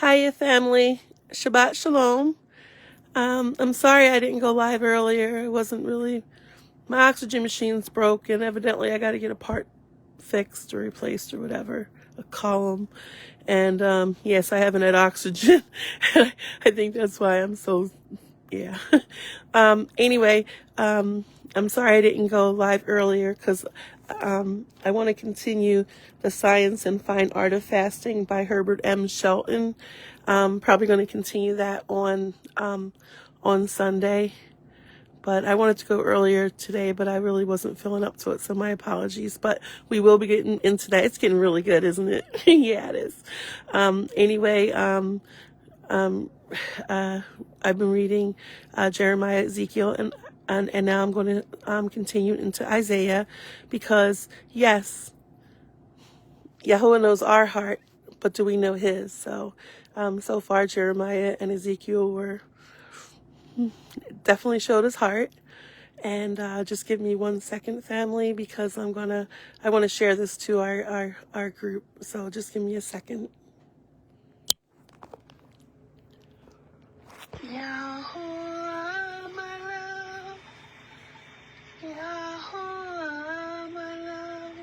Hiya, family. Shabbat Shalom. I'm sorry I didn't go live earlier. It wasn't really... My oxygen machine's broke, and evidently I got to get a part fixed or replaced or whatever. A column. And, yes, I haven't had oxygen. I think that's why I'm so... Yeah. Anyway, I'm sorry I didn't go live earlier because I want to continue The Science and Fine Art of Fasting by Herbert M. Shelton. Probably going to continue that on Sunday. But I wanted to go earlier today, but I really wasn't feeling up to it, so my apologies. But we will be getting into that. It's getting really good, isn't it? Yeah, it is. Anyway, I've been reading Jeremiah, Ezekiel, and now I'm going to continue into Isaiah because, yes, Yahuwah knows our heart, but do we know his? So far, Jeremiah and Ezekiel definitely showed his heart. And just give me 1 second, family, because I want to share this to our group. So just give me a second. Yahuwah, my love. Yahuwah, my love.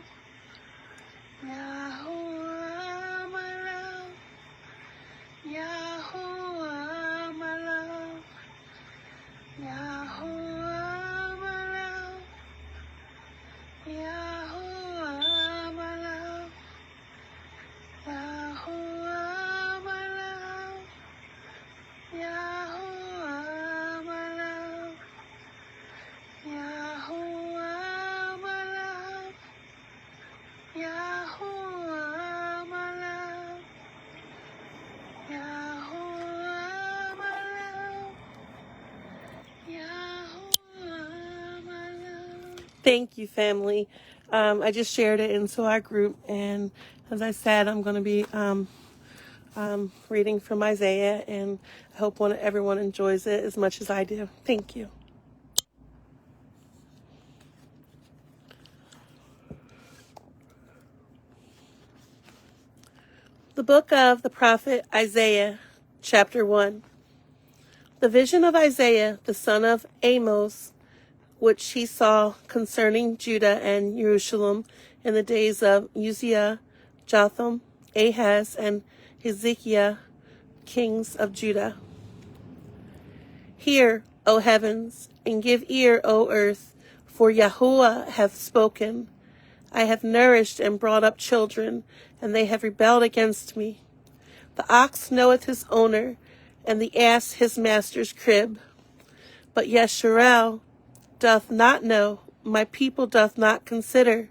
Yahuwah, my love. Yahuwah, my love. Yahuwah, my love. Yahuwah, my love. Yahuwah, my love. Yahuwah, my love. Yahuwah, my love. Yahuwah, my love. Yahuwah, my love. Yahuwah, my love. Thank you, family. I just shared it into our group, and as I said, I'm going to be reading from Isaiah, and I hope everyone enjoys it as much as I do. Thank you. The book of the prophet Isaiah, chapter 1. The vision of Isaiah, the son of Amos, which he saw concerning Judah and Jerusalem in the days of Uzziah, Jotham, Ahaz, and Hezekiah, kings of Judah. Hear, O heavens, and give ear, O earth, for Yahuwah hath spoken. I have nourished and brought up children, and they have rebelled against me. The ox knoweth his owner, and the ass his master's crib. But Yeshural doth not know, my people doth not consider.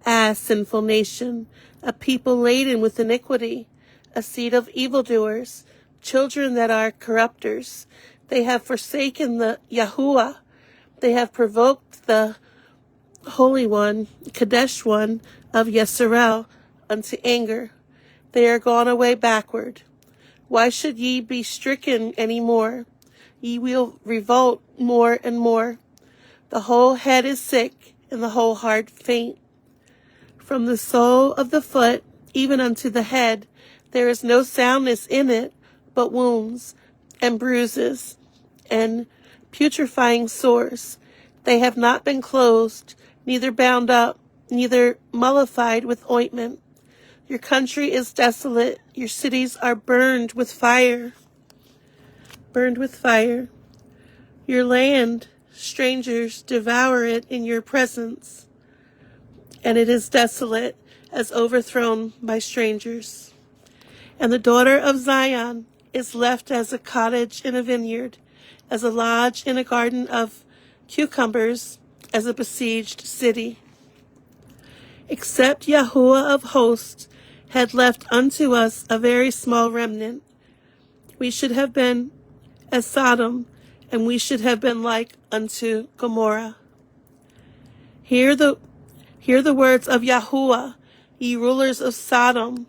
Ah, sinful nation, a people laden with iniquity, a seed of evildoers, children that are corrupters. They have forsaken the Yahuwah. They have provoked the Holy One, Kadesh One of Yisrael, unto anger. They are gone away backward. Why should ye be stricken any more? Ye will revolt more and more. The whole head is sick, and the whole heart faint. From the sole of the foot even unto the head, there is no soundness in it, but wounds, and bruises, and putrefying sores. They have not been closed, neither bound up, neither mollified with ointment. Your country is desolate, your cities are burned with fire. Burned with fire. Your land, strangers devour it in your presence, and it is desolate as overthrown by strangers. And the daughter of Zion is left as a cottage in a vineyard, as a lodge in a garden of cucumbers, as a besieged city. Except Yahuwah of hosts had left unto us a very small remnant, we should have been as Sodom, and we should have been like unto Gomorrah. Hear the words of Yahuwah, ye rulers of Sodom.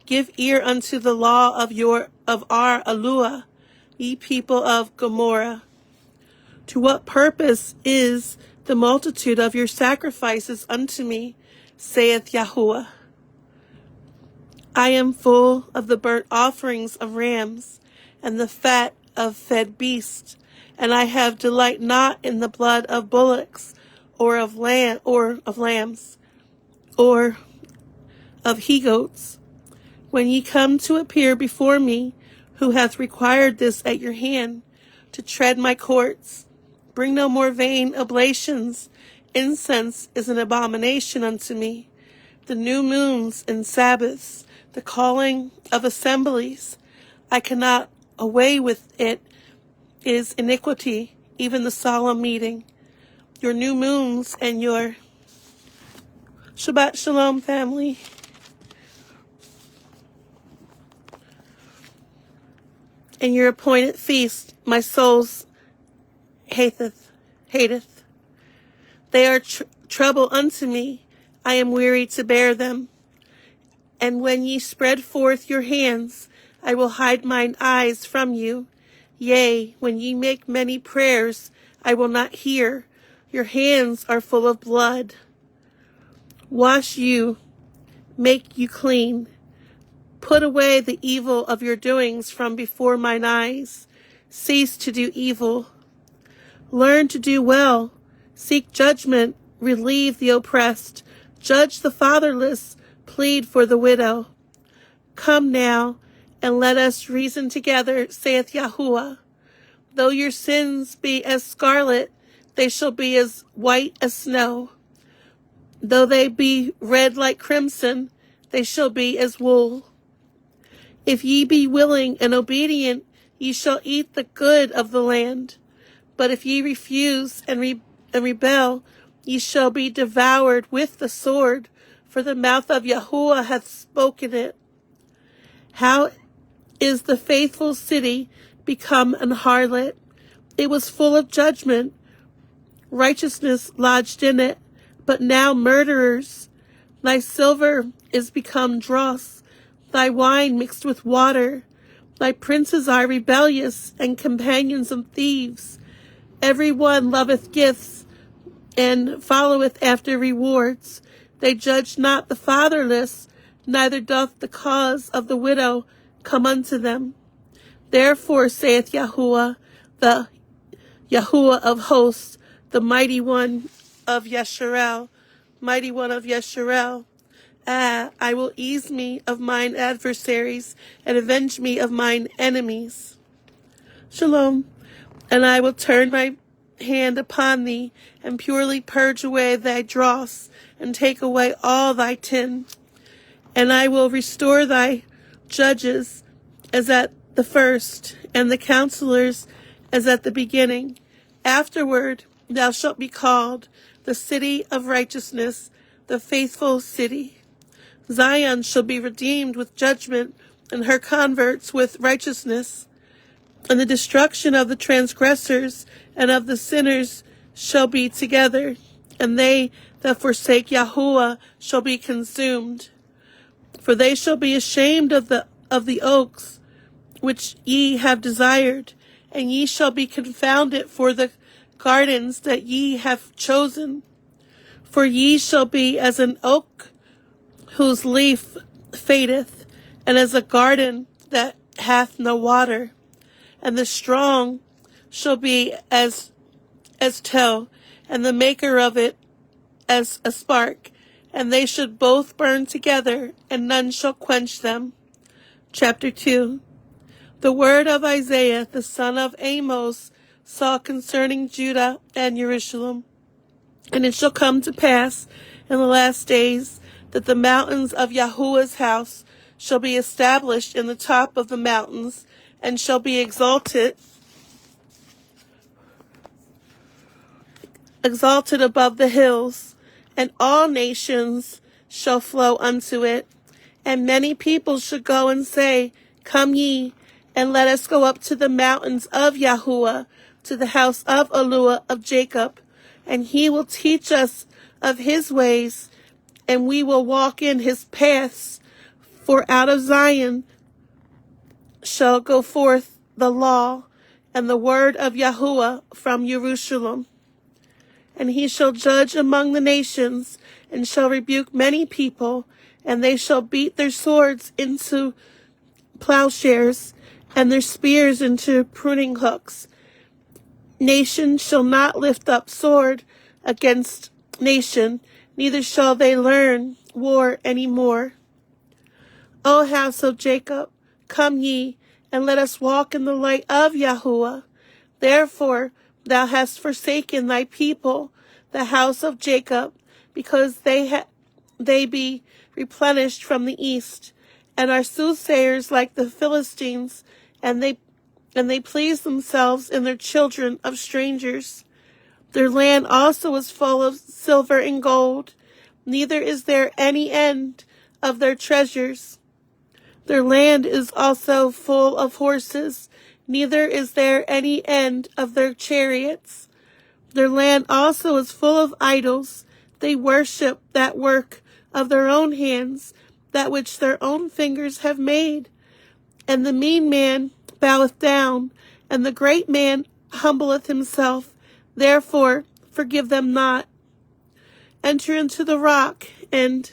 Give ear unto the law of our Aluah, ye people of Gomorrah. To what purpose is the multitude of your sacrifices unto me, saith Yahuwah? I am full of the burnt offerings of rams, and the fat of fed beasts, and I have delight not in the blood of bullocks, or of lambs, or of he goats. When ye come to appear before me, who hath required this at your hand, to tread my courts, bring no more vain oblations. Incense is an abomination unto me. The new moons and Sabbaths, the calling of assemblies, I cannot away with it, is iniquity, even the solemn meeting. Your new moons and your Shabbat Shalom, family. And your appointed feast, my soul's hateth. They are trouble unto me. I am weary to bear them. And when ye spread forth your hands, I will hide mine eyes from you. Yea, when ye make many prayers, I will not hear. Your hands are full of blood. Wash you, make you clean. Put away the evil of your doings from before mine eyes. Cease to do evil. Learn to do well. Seek judgment. Relieve the oppressed. Judge the fatherless. Plead for the widow. Come now, and let us reason together, saith Yahuwah. Though your sins be as scarlet, they shall be as white as snow. Though they be red like crimson, they shall be as wool. If ye be willing and obedient, ye shall eat the good of the land. But if ye refuse and rebel, ye shall be devoured with the sword, for the mouth of Yahuwah hath spoken it. How is the faithful city become an harlot? It was full of judgment, righteousness lodged in it, but now murderers. Thy silver is become dross, thy wine mixed with water. Thy princes are rebellious and companions of thieves. Every one loveth gifts and followeth after rewards. They judge not the fatherless, neither doth the cause of the widow come unto them. Therefore saith Yahuwah, the Yahuwah of hosts, the mighty one of Yesharel, I will ease me of mine adversaries and avenge me of mine enemies. Shalom. And I will turn my hand upon thee and purely purge away thy dross and take away all thy tin. And I will restore thy judges as at the first, and the counselors as at the beginning. Afterward thou shalt be called the city of righteousness, the faithful city. Zion shall be redeemed with judgment, and her converts with righteousness. And the destruction of the transgressors and of the sinners shall be together, and they that forsake Yahuwah shall be consumed. For they shall be ashamed of the oaks which ye have desired, and ye shall be confounded for the gardens that ye have chosen. For ye shall be as an oak whose leaf fadeth, and as a garden that hath no water. And the strong shall be as tow, and the maker of it as a spark, and they should both burn together, and none shall quench them. Chapter 2. The word of Isaiah, the son of Amos, saw concerning Judah and Jerusalem. And it shall come to pass in the last days that the mountains of Yahuwah's house shall be established in the top of the mountains, and shall be exalted above the hills, and all nations shall flow unto it. And many people shall go and say, Come ye, and let us go up to the mountains of Yahuwah, to the house of Eluah of Jacob, and he will teach us of his ways, and we will walk in his paths. For out of Zion shall go forth the law and the word of Yahuwah from Jerusalem. And he shall judge among the nations, and shall rebuke many people, and they shall beat their swords into plowshares, and their spears into pruning hooks. Nation shall not lift up sword against nation, neither shall they learn war any more. O house of Jacob, come ye, and let us walk in the light of Yahuwah. Therefore thou hast forsaken thy people, the house of Jacob, because they be replenished from the east, and are soothsayers like the Philistines, and they please themselves in their children of strangers. Their land also is full of silver and gold, neither is there any end of their treasures. Their land is also full of horses, neither is there any end of their chariots. Their land also is full of idols. They worship that work of their own hands, that which their own fingers have made. And the mean man boweth down, and the great man humbleth himself. Therefore forgive them not. Enter into the rock, and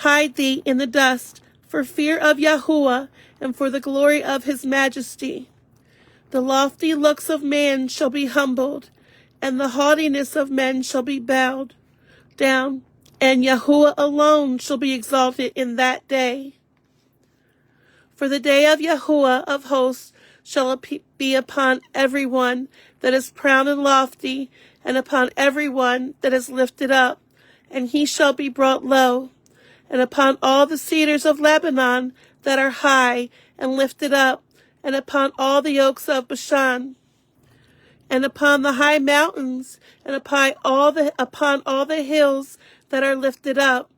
hide thee in the dust, for fear of Yahuwah, and for the glory of his majesty. The lofty looks of man shall be humbled, and the haughtiness of men shall be bowed down, and Yahuwah alone shall be exalted in that day. For the day of Yahuwah of hosts shall be upon every one that is proud and lofty, and upon every one that is lifted up, and he shall be brought low, and upon all the cedars of Lebanon that are high and lifted up, and upon all the oaks of Bashan, and upon the high mountains, and upon all the hills that are lifted up,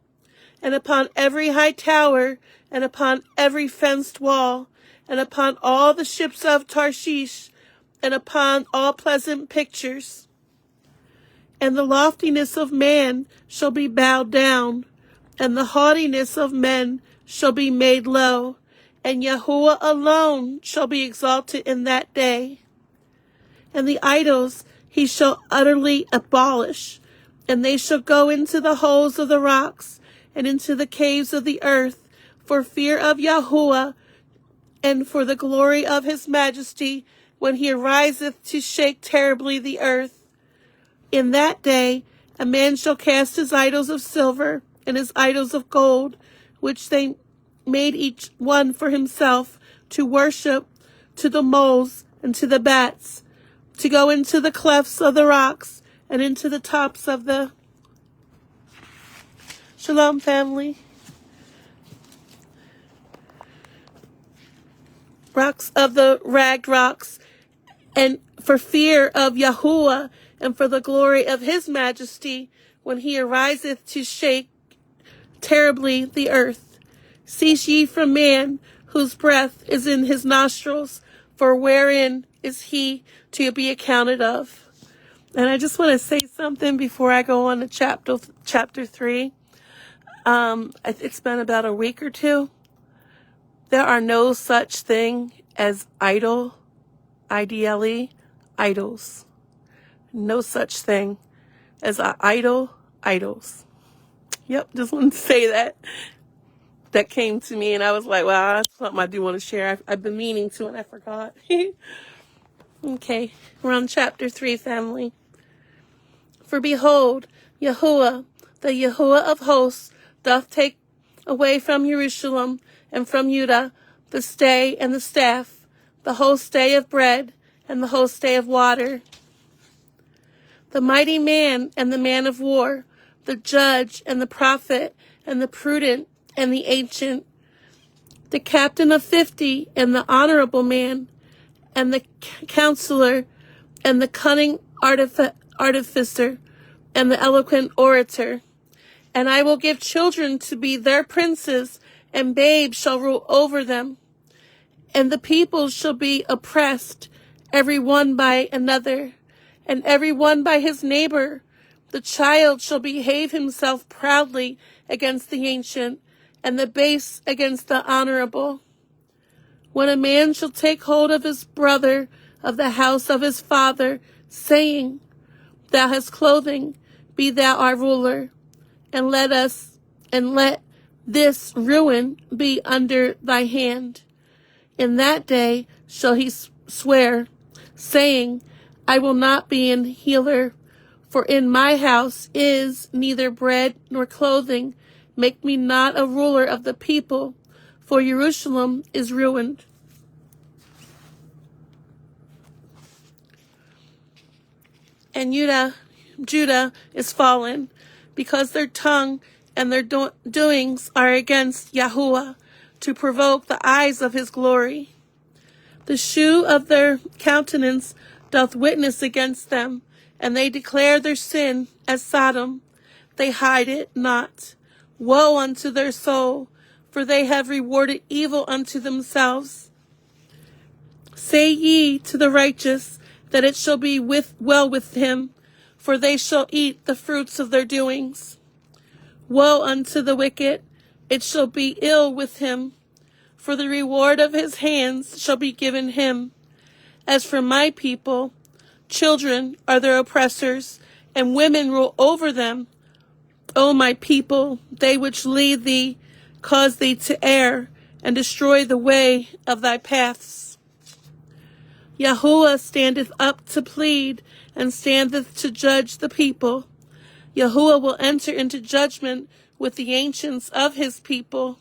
and upon every high tower, and upon every fenced wall, and upon all the ships of Tarshish, and upon all pleasant pictures. And the loftiness of man shall be bowed down, and the haughtiness of men shall be made low, and Yahuwah alone shall be exalted in that day. And the idols he shall utterly abolish, and they shall go into the holes of the rocks, and into the caves of the earth, for fear of Yahuwah, and for the glory of his majesty, when he ariseth to shake terribly the earth. In that day a man shall cast his idols of silver, and his idols of gold, which they made each one for himself, to worship, to the moles and to the bats, to go into the clefts of the rocks, and into the tops of the... Shalom, family. Rocks of the ragged rocks, and for fear of Yahuwah, and for the glory of his majesty, when he ariseth to shake terribly the earth. Cease ye from man, whose breath is in his nostrils, for wherein is he to be accounted of? And I just want to say something before I go on to chapter 3. It's been about a week or two. There are no such thing as idle, IDLE, idols. No such thing as idols. Yep, just wanted to say that. That came to me, and I was like, wow, that's something I do want to share. I've been meaning to, and I forgot. Okay, we're on chapter 3, family. For behold, Yahuwah, the Yahuwah of hosts, doth take away from Jerusalem and from Judah the stay and the staff, the whole stay of bread and the whole stay of water. The mighty man and the man of war, the judge and the prophet and the prudent and the ancient, the captain of 50 and the honorable man, and the counselor and the cunning artificer and the eloquent orator. And I will give children to be their princes, and babes shall rule over them. And the people shall be oppressed, every one by another, and every one by his neighbor. The child shall behave himself proudly against the ancient, and the base against the honorable. When a man shall take hold of his brother of the house of his father, saying, Thou hast clothing, be thou our ruler, and let us and let this ruin be under thy hand. In that day shall he swear, saying, I will not be an healer, for in my house is neither bread nor clothing. Make me not a ruler of the people, for Jerusalem is ruined. And Judah is fallen, because their tongue and their doings are against Yahuwah, to provoke the eyes of his glory. The shew of their countenance doth witness against them, and they declare their sin as Sodom. They hide it not. Woe unto their soul, for they have rewarded evil unto themselves. Say ye to the righteous, that it shall be well with him, for they shall eat the fruits of their doings. Woe unto the wicked, it shall be ill with him, for the reward of his hands shall be given him. As for my people, children are their oppressors, and women rule over them. O my people, they which lead thee cause thee to err, and destroy the way of thy paths. Yahuwah standeth up to plead, and standeth to judge the people. Yahuwah will enter into judgment with the ancients of his people,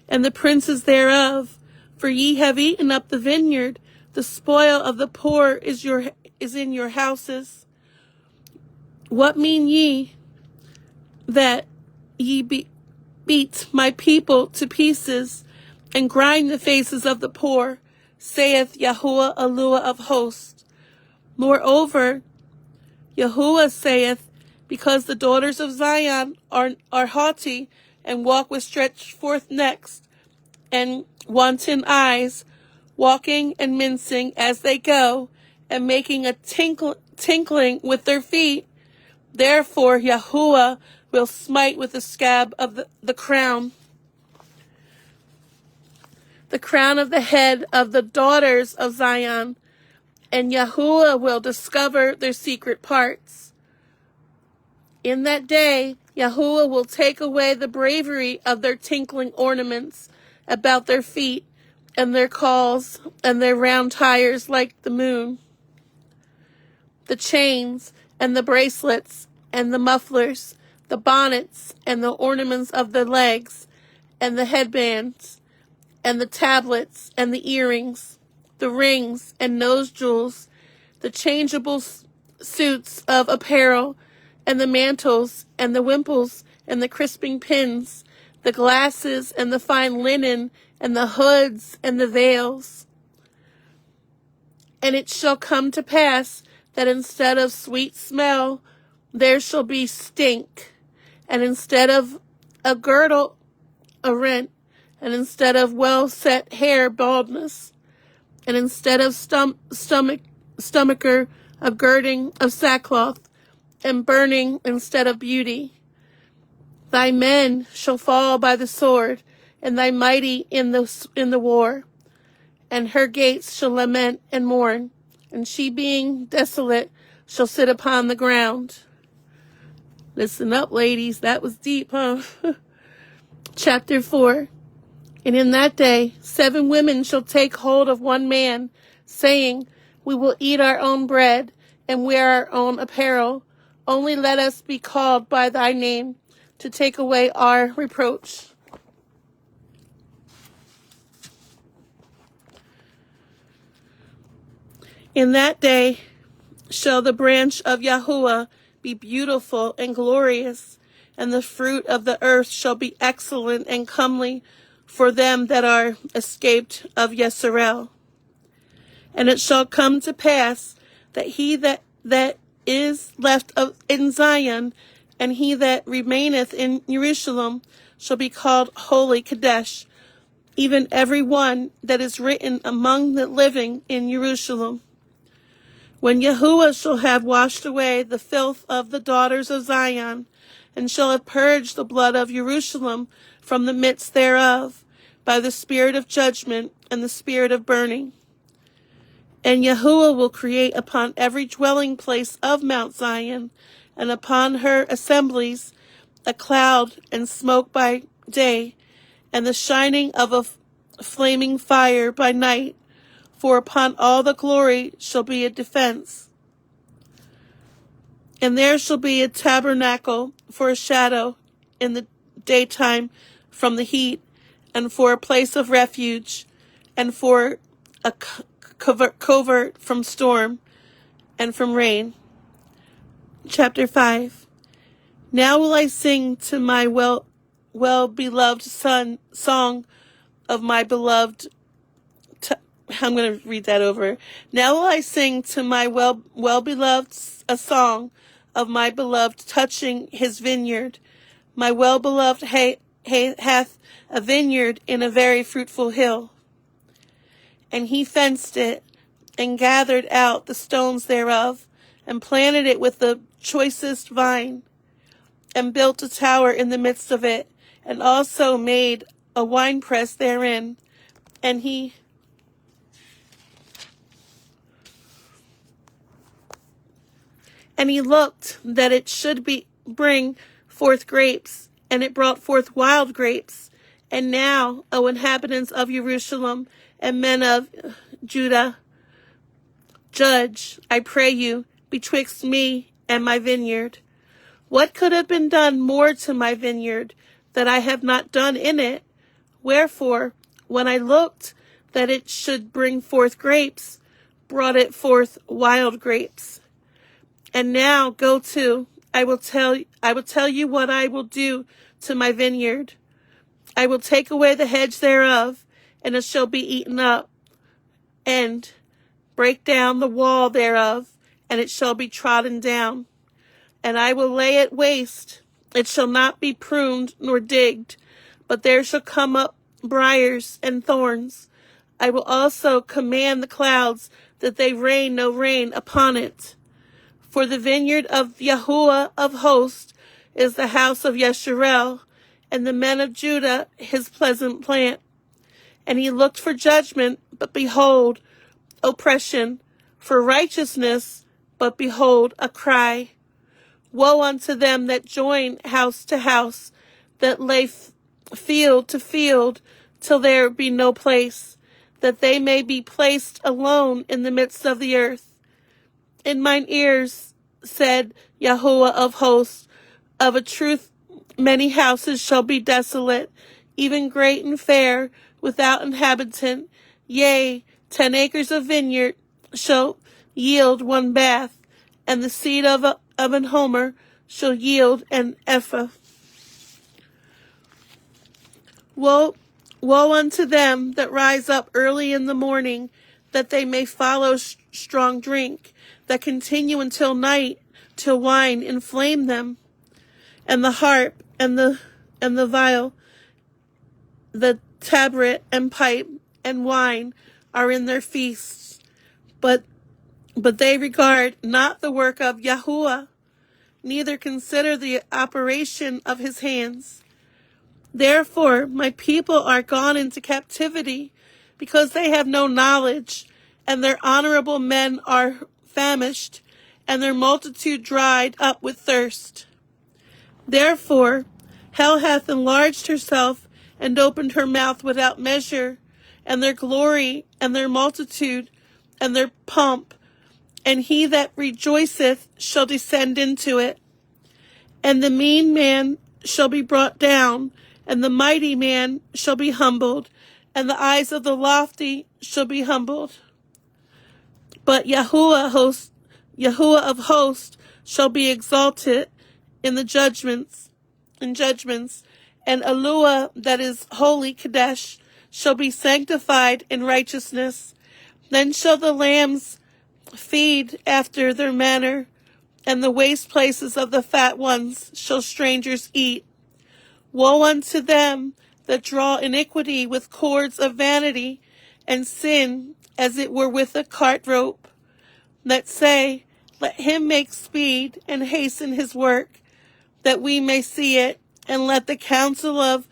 and the princes thereof. For ye have eaten up the vineyard, the spoil of the poor is in your houses. What mean ye that ye beat my people to pieces, and grind the faces of the poor, saith Yahuwah Eluah of hosts. Moreover, Yahuwah saith, because the daughters of Zion are haughty, and walk with stretched forth necks, and wanton eyes, walking and mincing as they go, and making a tinkling with their feet. Therefore Yahuwah will smite with the scab of the crown of the head of the daughters of Zion, and Yahuwah will discover their secret parts. In that day, Yahuwah will take away the bravery of their tinkling ornaments about their feet, and their calls, and their round tires like the moon. The chains, and the bracelets, and the mufflers, the bonnets, and the ornaments of the legs, and the headbands, and the tablets, and the earrings, the rings, and nose jewels, the changeable suits of apparel, and the mantles, and the wimples, and the crisping pins, the glasses, and the fine linen, and the hoods, and the veils. And it shall come to pass that instead of sweet smell, there shall be stink, and instead of a girdle, a rent, and instead of well-set hair, baldness, and instead of stomacher, a girding of sackcloth, and burning instead of beauty. Thy men shall fall by the sword, and thy mighty in the war. And her gates shall lament and mourn, and she being desolate shall sit upon the ground. Listen up, ladies. That was deep, huh? Chapter 4. And in that day 7 women shall take hold of one man, saying, we will eat our own bread, and wear our own apparel. Only let us be called by thy name, to take away our reproach. In that day shall the branch of Yahuwah be beautiful and glorious, and the fruit of the earth shall be excellent and comely for them that are escaped of Yisrael. And it shall come to pass that he that is left in Zion, and he that remaineth in Jerusalem, shall be called Holy Kadesh, even every one that is written among the living in Jerusalem. When Yahuwah shall have washed away the filth of the daughters of Zion, and shall have purged the blood of Jerusalem from the midst thereof, by the spirit of judgment and the spirit of burning. And Yahuwah will create upon every dwelling place of Mount Zion, and upon her assemblies, a cloud and smoke by day, and the shining of a flaming fire by night, for upon all the glory shall be a defense. And there shall be a tabernacle for a shadow in the daytime from the heat, and for a place of refuge, and for a covert from storm and from rain. Chapter 5. Now will I sing to my well-beloved son song of my beloved. I'm going to read that over. Now will I sing to my well-beloved a song of my beloved touching his vineyard. My well-beloved hath a vineyard in a very fruitful hill. And he fenced it, and gathered out the stones thereof, and planted it with the choicest vine, and built a tower in the midst of it, and also made a winepress therein. And he looked that it should bring forth grapes, and it brought forth wild grapes. And now, O inhabitants of Jerusalem, and men of Judah, judge, I pray you, betwixt me and my vineyard. What could have been done more to my vineyard that I have not done in it? Wherefore, when I looked that it should bring forth grapes, brought it forth wild grapes. And now go to, I will tell you what I will do to my vineyard. I will take away the hedge thereof, and it shall be eaten up, and break down the wall thereof, and it shall be trodden down. And I will lay it waste, it shall not be pruned nor digged, but there shall come up briars and thorns. I will also command the clouds that they rain no rain upon it. For the vineyard of Yahuwah of hosts is the house of Yeshurel, and the men of Judah his pleasant plant. And he looked for judgment, but behold, oppression, for righteousness, but behold, a cry. Woe unto them that join house to house, that lay field to field, till there be no place, that they may be placed alone in the midst of the earth. In mine ears, said Yahuwah of hosts, of a truth many houses shall be desolate, even great and fair, without inhabitant. Yea, 10 acres of vineyard shall yield 1 bath, and the seed of an homer shall yield an ephah. Woe unto them that rise up early in the morning, that they may follow strong drink, that continue until night, till wine inflame them, and the harp and the viol, the tabret and pipe and wine are in their feasts, but they regard not the work of Yahuwah, neither consider the operation of his hands. Therefore my people are gone into captivity, because they have no knowledge, and their honorable men are famished, and their multitude dried up with thirst. Therefore hell hath enlarged herself, and opened her mouth without measure, and their glory, and their multitude, and their pomp, and he that rejoiceth shall descend into it. And the mean man shall be brought down, and the mighty man shall be humbled, and the eyes of the lofty shall be humbled. But Yahuwah of hosts shall be exalted in judgments, and Eluah that is holy Kadesh shall be sanctified in righteousness. Then shall the lambs feed after their manner, and the waste places of the fat ones shall strangers eat. Woe unto them that draw iniquity with cords of vanity, and sin as it were with a cart rope, that say, let him make speed and hasten his work, that we may see it, and let the counsel of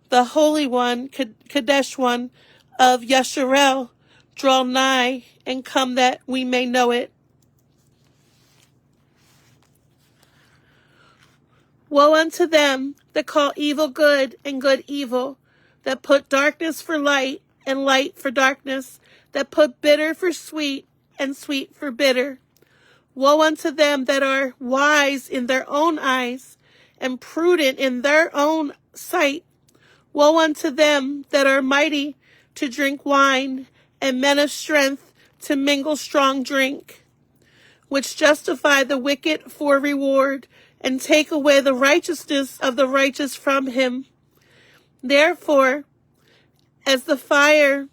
the Holy One, Kadesh One of Yeshurel, draw nigh and come, that we may know it. Woe unto them that call evil good and good evil, that put darkness for light and light for darkness, that put bitter for sweet and sweet for bitter. Woe unto them that are wise in their own eyes and prudent in their own sight. Woe unto them that are mighty to drink wine and men of strength to mingle strong drink, which justify the wicked for reward and take away the righteousness of the righteous from him. Therefore, as the fire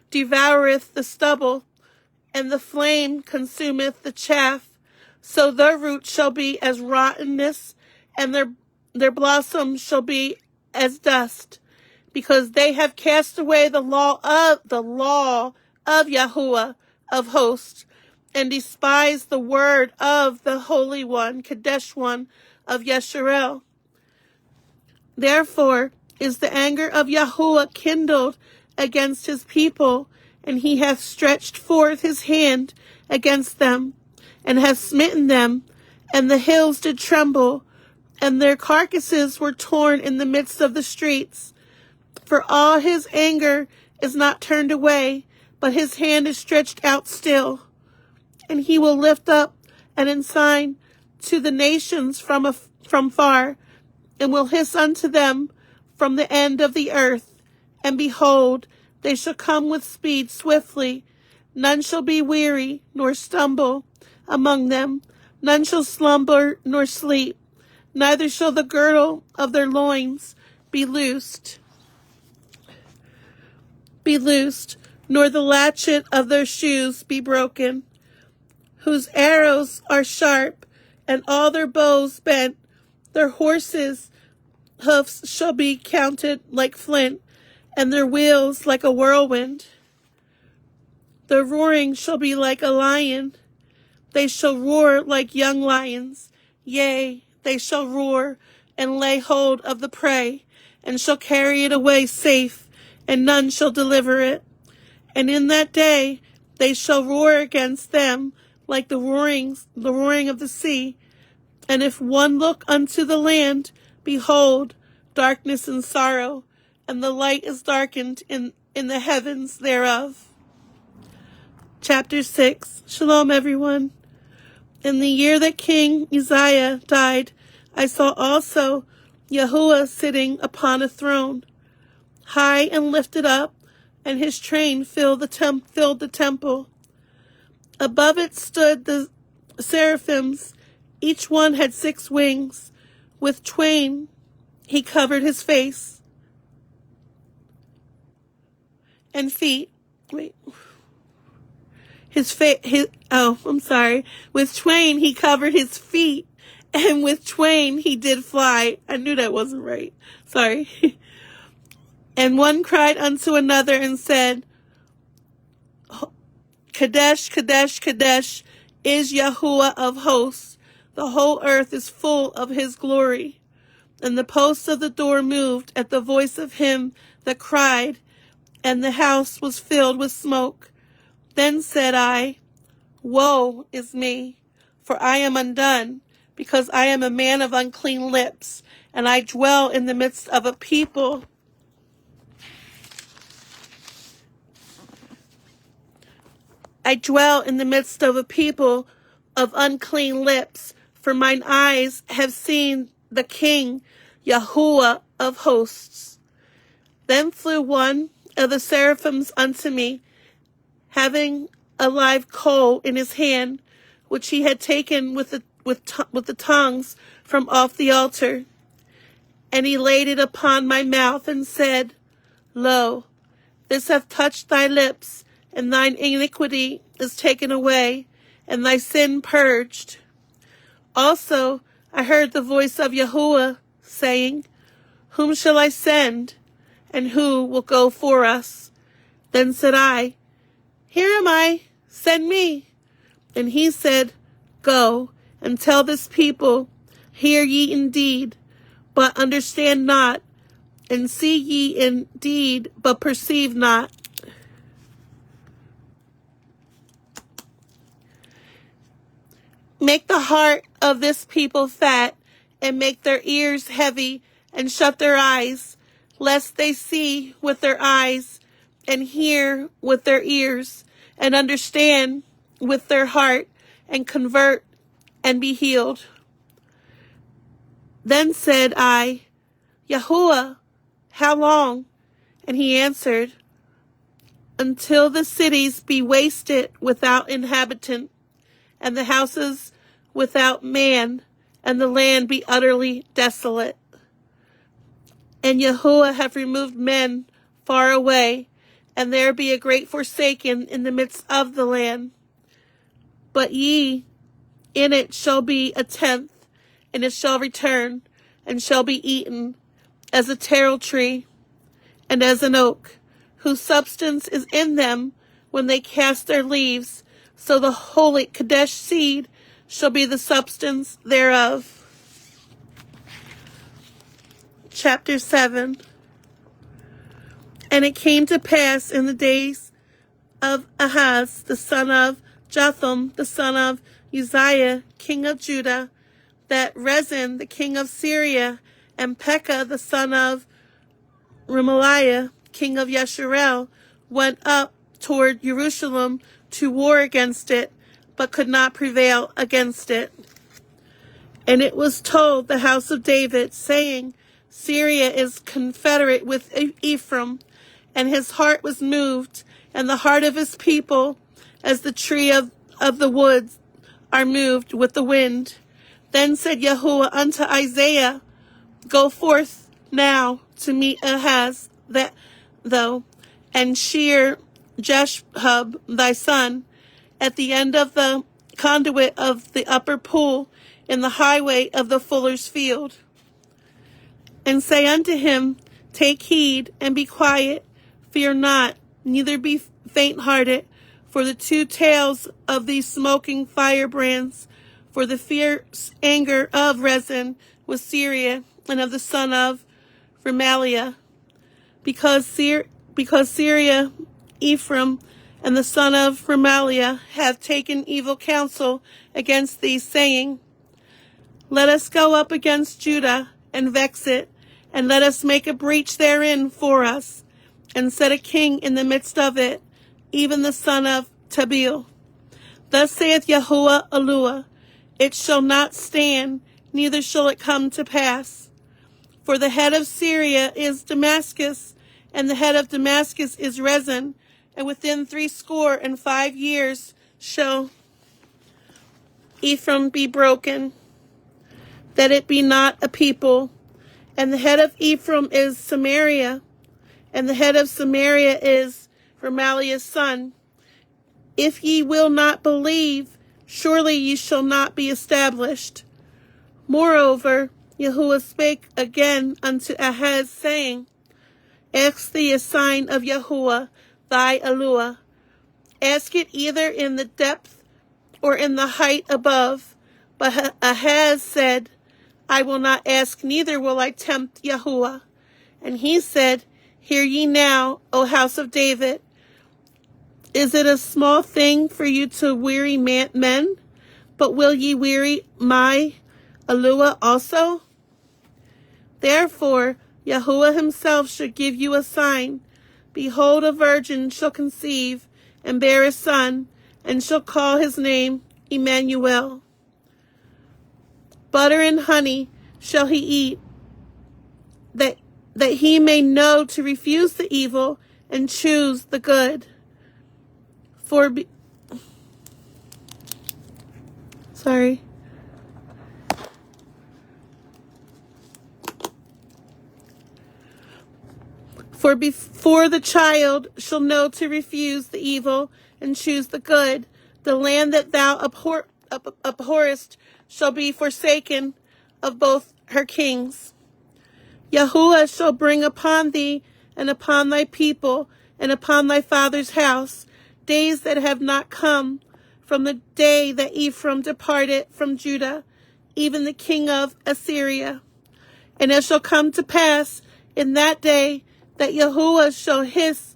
devoureth the stubble, and the flame consumeth the chaff, so their root shall be as rottenness, and their blossom shall be as dust, because they have cast away the law of Yahuwah of hosts, and despised the word of the Holy One, Kadesh One of Yesharel. Therefore is the anger of Yahuwah kindled against his people, and he hath stretched forth his hand against them, and hath smitten them, and the hills did tremble, and their carcasses were torn in the midst of the streets. For all his anger is not turned away, but his hand is stretched out still. And he will lift up an ensign to the nations from far, and will hiss unto them from the end of the earth. And behold, they shall come with speed swiftly. None shall be weary, nor stumble among them. None shall slumber, nor sleep. Neither shall the girdle of their loins be loosed, nor the latchet of their shoes be broken, whose arrows are sharp, and all their bows bent. Their horses' hoofs shall be counted like flint, and their wheels like a whirlwind. Their roaring shall be like a lion. They shall roar like young lions. Yea, they shall roar and lay hold of the prey, and shall carry it away safe, and none shall deliver it. And in that day they shall roar against them like the roaring of the sea. And if one look unto the land, behold, darkness and sorrow, and the light is darkened in the heavens thereof. Chapter 6. Shalom, everyone. In the year that King Uzziah died, I saw also Yahuwah sitting upon a throne, high and lifted up, and his train filled the temple. Above it stood the seraphims. Each one had 6 wings. With twain he covered his face and feet. With twain he covered his feet, and with twain he did fly. I knew that wasn't right. Sorry. And one cried unto another and said, Kadesh, Kadesh, Kadesh is Yahuwah of hosts. The whole earth is full of his glory. And the posts of the door moved at the voice of him that cried, and the house was filled with smoke. Then said I, Woe is me, for I am undone, because I am a man of unclean lips, and I dwell in the midst of a people of unclean lips, for mine eyes have seen the King, Yahuwah of hosts. Then flew one of the seraphims unto me, having a live coal in his hand, which he had taken with the tongues from off the altar. And he laid it upon my mouth and said, Lo, this hath touched thy lips, and thine iniquity is taken away, and thy sin purged. Also I heard the voice of Yahuwah saying, Whom shall I send, and who will go for us? Then said I, Here am I, send me. And he said, Go, and tell this people, Hear ye indeed, but understand not, and see ye indeed, but perceive not. Make the heart of this people fat, and make their ears heavy, and shut their eyes, lest they see with their eyes, and hear with their ears, and understand with their heart, and convert, and be healed. Then said I, Yahuwah, how long? And he answered, until the cities be wasted without inhabitant, and the houses without man, and the land be utterly desolate. And Yahuwah have removed men far away, and there be a great forsaken in the midst of the land. But ye in it shall be a tenth, and it shall return, and shall be eaten, as a taro tree, and as an oak, whose substance is in them when they cast their leaves, so the holy Kadesh seed shall be the substance thereof. Chapter 7. And it came to pass in the days of Ahaz, the son of Jotham, the son of Uzziah, king of Judah, that Rezin, the king of Syria, and Pekah, the son of Remaliah, king of Yeshurel, went up toward Jerusalem to war against it, but could not prevail against it. And it was told the house of David, saying, Syria is confederate with Ephraim, and his heart was moved, and the heart of his people, as the tree of the woods are moved with the wind. Then said Yahuwah unto Isaiah, go forth now to meet Ahaz, and shear Jeshub thy son at the end of the conduit of the upper pool in the highway of the fuller's field. And say unto him, take heed and be quiet, fear not, neither be faint-hearted, for the two tails of these smoking firebrands, for the fierce anger of Rezin with Syria, and of the son of Remaliah, because Syria, Ephraim, and the son of Remaliah have taken evil counsel against thee, saying, let us go up against Judah, and vex it, and let us make a breach therein for us, and set a king in the midst of it, even the son of Tabeel. Thus saith Yahuwah Eluah, it shall not stand, neither shall it come to pass. For the head of Syria is Damascus, and the head of Damascus is Rezin, and within 65 years shall Ephraim be broken, that it be not a people. And the head of Ephraim is Samaria, and the head of Samaria is Remaliah's son. If ye will not believe, surely ye shall not be established. Moreover, Yahuwah spake again unto Ahaz, saying, ask thee a sign of Yahuwah, thy Eluah. Ask it either in the depth or in the height above. But Ahaz said, I will not ask, neither will I tempt Yahuwah. And he said, hear ye now, O house of David. Is it a small thing for you to weary men? But will ye weary my Eluah also? Therefore, Yahuwah himself shall give you a sign. Behold, a virgin shall conceive, and bear a son, and shall call his name Emmanuel. Butter and honey shall he eat, that he may know to refuse the evil and choose the good. For before the child shall know to refuse the evil and choose the good, the land that thou abhorrest shall be forsaken of both her kings. Yahuwah shall bring upon thee and upon thy people and upon thy father's house days that have not come from the day that Ephraim departed from Judah, even the king of Assyria. And it shall come to pass in that day that Yahuwah shall hiss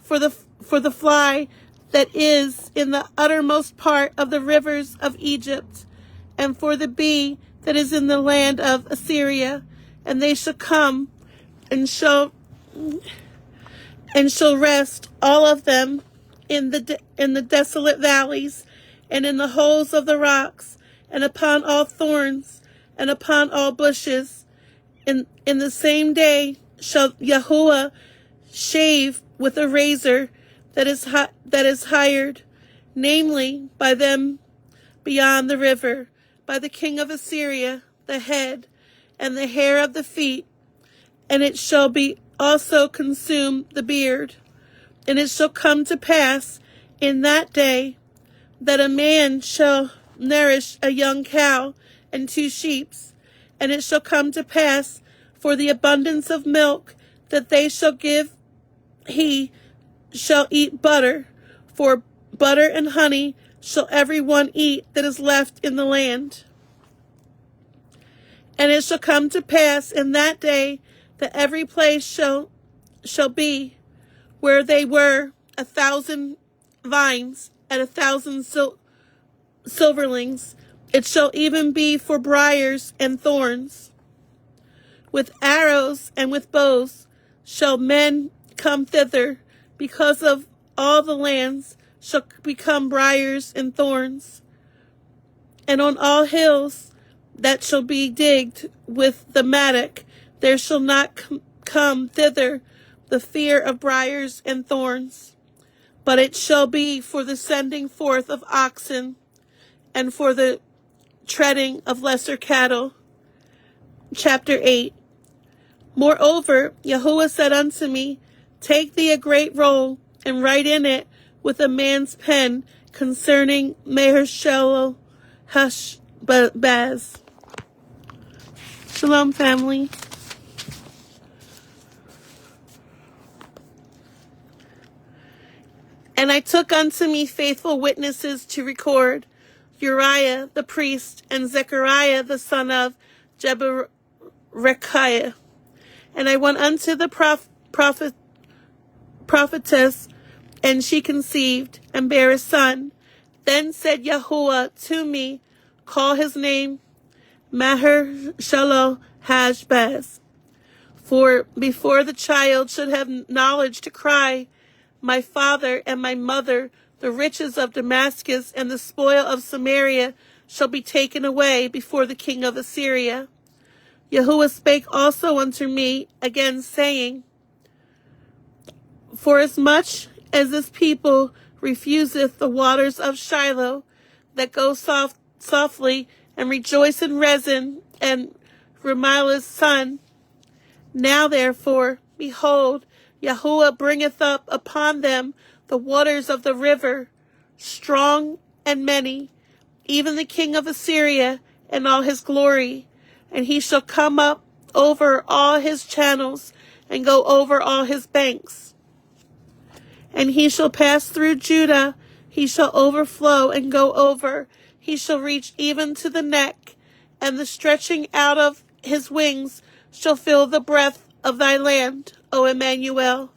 for the fly that is in the uttermost part of the rivers of Egypt, and for the bee that is in the land of Assyria, and they shall come and shall rest all of them in the desolate valleys, and in the holes of the rocks, and upon all thorns, and upon all bushes. In the same day shall Yahuwah shave with a razor that is hired, namely by them beyond the river, by the king of Assyria, the head, and the hair of the feet, and it shall be also consume the beard. And it shall come to pass in that day that a man shall nourish a young cow and 2 sheep, and it shall come to pass for the abundance of milk that they shall give, he shall eat butter, for butter and honey shall every one eat that is left in the land. And it shall come to pass in that day that every place shall be where they were 1,000 vines and 1,000 silverlings. It shall even be for briars and thorns. With arrows and with bows shall men come thither, because of all the lands shall become briars and thorns. And on all hills that shall be digged with the mattock, there shall not come thither the fear of briars and thorns, but it shall be for the sending forth of oxen, and for the treading of lesser cattle. Chapter 8. Moreover, Yahuwah said unto me, Take thee a great roll, and write in it with a man's pen concerning Maher-shalal Hash-baz. Shalom, family. And I took unto me faithful witnesses to record, Uriah the priest, and Zechariah the son of Jeberechiah. And I went unto the prophetess, and she conceived, and bare a son. Then said Yahuwah to me, Call his name Maher-shalal Hash-baz. For before the child should have knowledge to cry, My father and my mother, the riches of Damascus and the spoil of Samaria shall be taken away before the king of Assyria. Yahuwah spake also unto me again, saying, Forasmuch as this people refuseth the waters of Shiloh, that go softly, and rejoice in Rezin and Remaliah's son. Now therefore, behold, Yahuwah bringeth up upon them the waters of the river, strong and many, even the king of Assyria and all his glory. And he shall come up over all his channels, and go over all his banks. And he shall pass through Judah, he shall overflow and go over, he shall reach even to the neck, and the stretching out of his wings shall fill the breadth of thy land, O Emmanuel.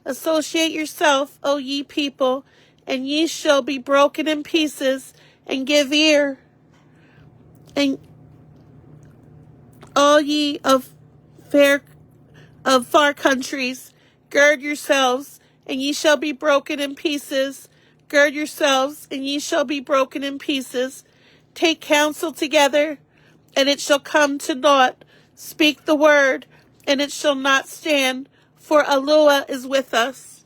Associate yourself, O ye people, and ye shall be broken in pieces, and give ear, and all ye of far countries, gird yourselves, and ye shall be broken in pieces. Gird yourselves, and ye shall be broken in pieces. Take counsel together, and it shall come to naught. Speak the word, and it shall not stand, for Eloah is with us.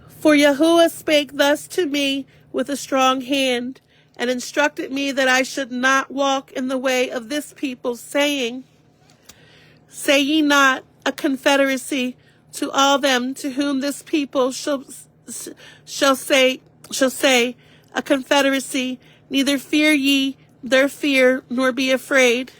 For Yahuwah spake thus to me with a strong hand, and instructed me that I should not walk in the way of this people, saying, Say ye not a confederacy to all them to whom this people shall say a confederacy, neither fear ye their fear, nor be afraid.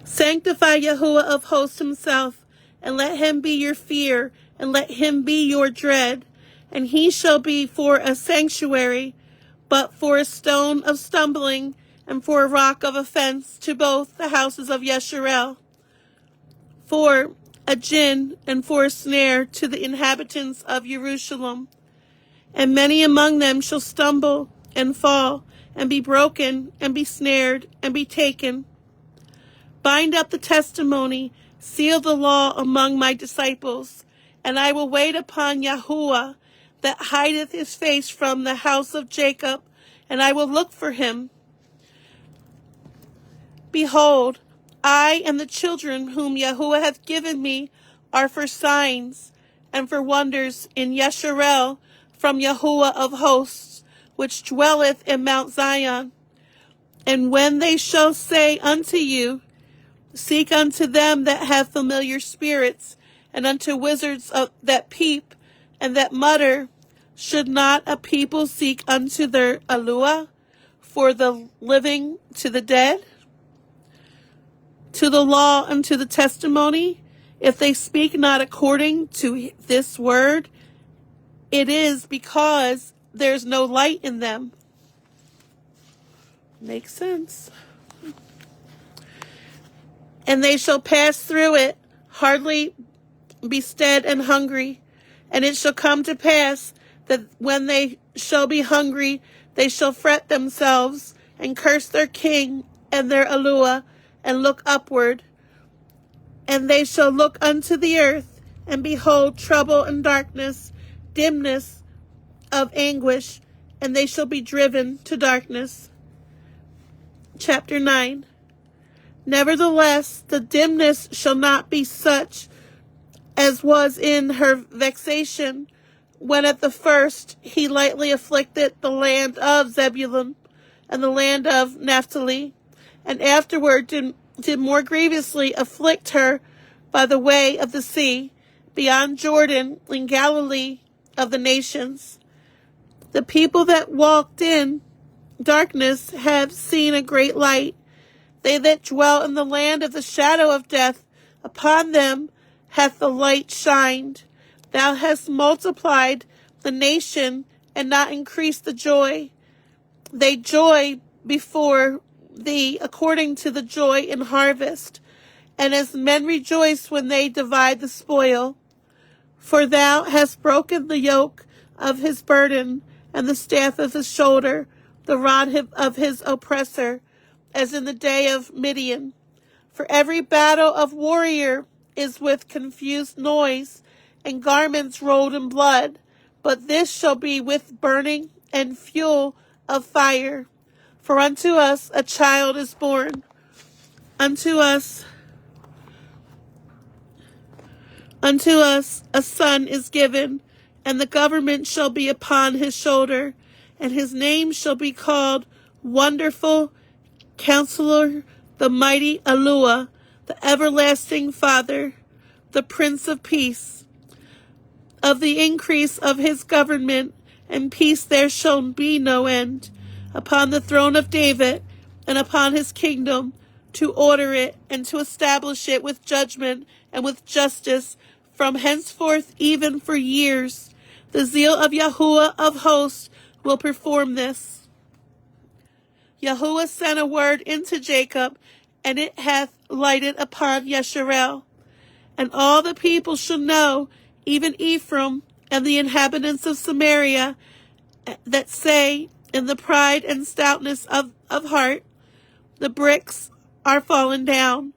Sanctify Yahuwah of hosts himself, and let him be your fear, and let him be your dread. And he shall be for a sanctuary, but for a stone of stumbling, and for a rock of offense to both the houses of Yesharel. For a gin and for a snare to the inhabitants of Jerusalem. And many among them shall stumble and fall, and be broken, and be snared, and be taken. Bind up the testimony, seal the law among my disciples, and I will wait upon Yahuwah that hideth his face from the house of Jacob, and I will look for him. Behold, I and the children whom Yahuwah hath given me are for signs and for wonders in Yesharel from Yahuwah of hosts, which dwelleth in Mount Zion. And when they shall say unto you, seek unto them that have familiar spirits, and unto wizards that peep and that mutter, should not a people seek unto their Aluah for the living to the dead? To the law and to the testimony, if they speak not according to this word, it is because there's no light in them. Makes sense. And they shall pass through it, hardly bestead and hungry. And it shall come to pass that when they shall be hungry, they shall fret themselves, and curse their king and their Aluah, and look upward. And they shall look unto the earth, and behold trouble and darkness, dimness of anguish, and they shall be driven to darkness. Chapter 9. Nevertheless, the dimness shall not be such as was in her vexation, when at the first he lightly afflicted the land of Zebulun and the land of Naphtali, and afterward did more grievously afflict her by the way of the sea, beyond Jordan, in Galilee of the nations. The people that walked in darkness have seen a great light. They that dwell in the land of the shadow of death, upon them hath the light shined. Thou hast multiplied the nation, and not increased the joy. They joy before thee according to the joy in harvest, and as men rejoice when they divide the spoil. For thou hast broken the yoke of his burden, and the staff of his shoulder, the rod of his oppressor, as in the day of Midian. For every battle of warrior is with confused noise, and garments rolled in blood, but this shall be with burning and fuel of fire. For unto us a child is born, unto us a son is given, and the government shall be upon his shoulder, and his name shall be called Wonderful Counselor, the Mighty Aluah, the Everlasting Father, the Prince of Peace. Of the increase of his government and peace there shall be no end, upon the throne of David and upon his kingdom, to order it and to establish it with judgment and with justice from henceforth even for years. The zeal of Yahuwah of hosts will perform this. Yahuwah sent a word into Jacob, and it hath lighted upon Yesharel. And all the people shall know, even Ephraim and the inhabitants of Samaria, that say in the pride and stoutness of heart, the bricks are fallen down,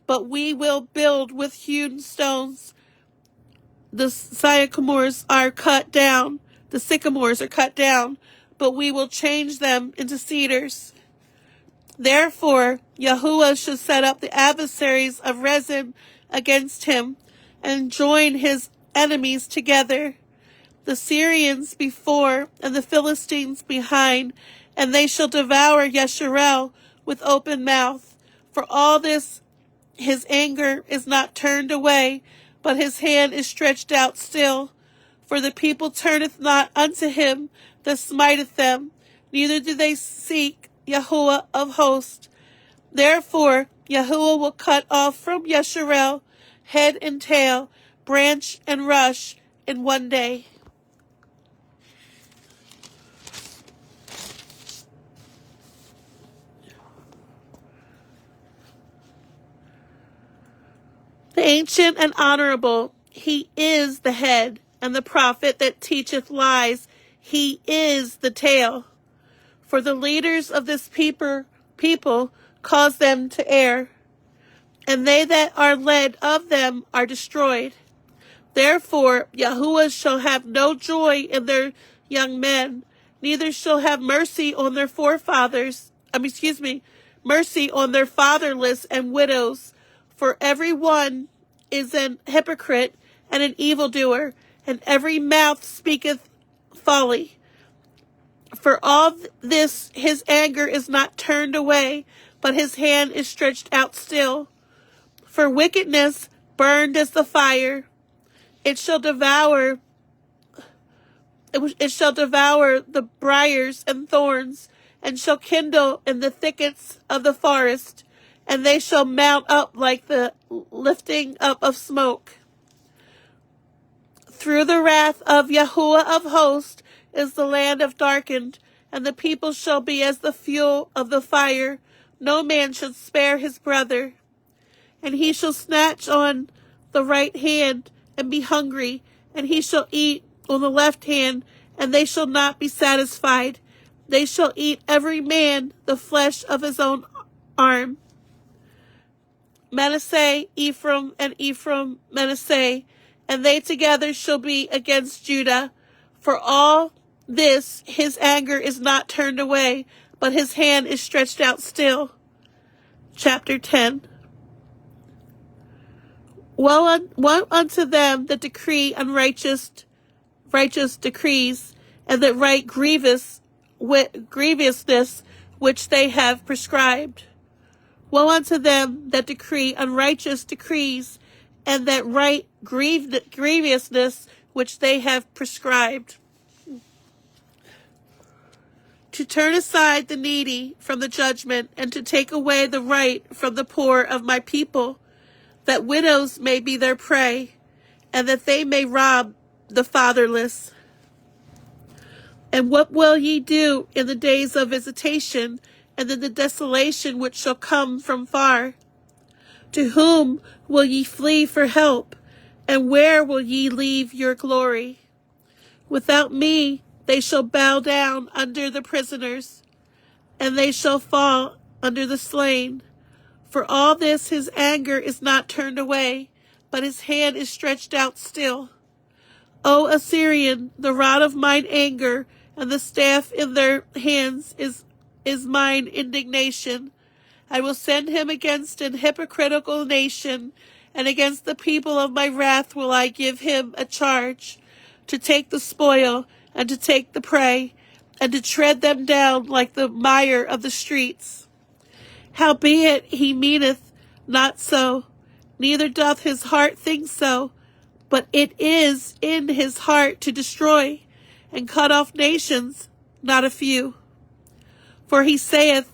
but we will build with hewn stones. The sycamores are cut down, but we will change them into cedars. Therefore, Yahuwah shall set up the adversaries of Rezin against him, and join his enemies together, the Syrians before and the Philistines behind, and they shall devour Yesharel with open mouth. For all this his anger is not turned away, but his hand is stretched out still. For the people turneth not unto him that smiteth them, neither do they seek Yahuwah of hosts. Therefore Yahuwah will cut off from Yesharel head and tail, branch and rush in one day. The ancient and honorable, he is the head, and the prophet that teacheth lies, he is the tail. For the leaders of this people cause them to err, and they that are led of them are destroyed. Therefore Yahuwah shall have no joy in their young men, neither shall have mercy on their mercy on their fatherless and widows. For every one is an hypocrite and an evildoer, and every mouth speaketh folly. For all this his anger is not turned away, but his hand is stretched out still. For wickedness burned as the fire, it shall devour the briars and thorns, and shall kindle in the thickets of the forest, and they shall mount up like the lifting up of smoke. Through the wrath of Yahuwah of hosts is the land of darkened, and the people shall be as the fuel of the fire. No man should spare his brother. And he shall snatch on the right hand and be hungry, and he shall eat on the left hand, and they shall not be satisfied. They shall eat every man the flesh of his own arm. Manasseh, Ephraim, and Ephraim, Manasseh, and they together shall be against Judah. For all this his anger is not turned away, but his hand is stretched out still. Chapter 10. Woe unto them that decree righteous decrees, and that write grievousness which they have prescribed. Woe unto them that decree unrighteous decrees, and that write grievousness which they have prescribed. To turn aside the needy from the judgment, and to take away the right from the poor of my people, that widows may be their prey, and that they may rob the fatherless. And what will ye do in the days of visitation, and in the desolation which shall come from far? To whom will ye flee for help, and where will ye leave your glory? Without me they shall bow down under the prisoners, and they shall fall under the slain. For all this his anger is not turned away, but his hand is stretched out still. O Assyrian, the rod of mine anger, and the staff in their hands is mine indignation. I will send him against an hypocritical nation, and against the people of my wrath will I give him a charge, to take the spoil, and to take the prey, and to tread them down like the mire of the streets. Howbeit he meaneth not so, neither doth his heart think so, but it is in his heart to destroy, and cut off nations, not a few. For he saith,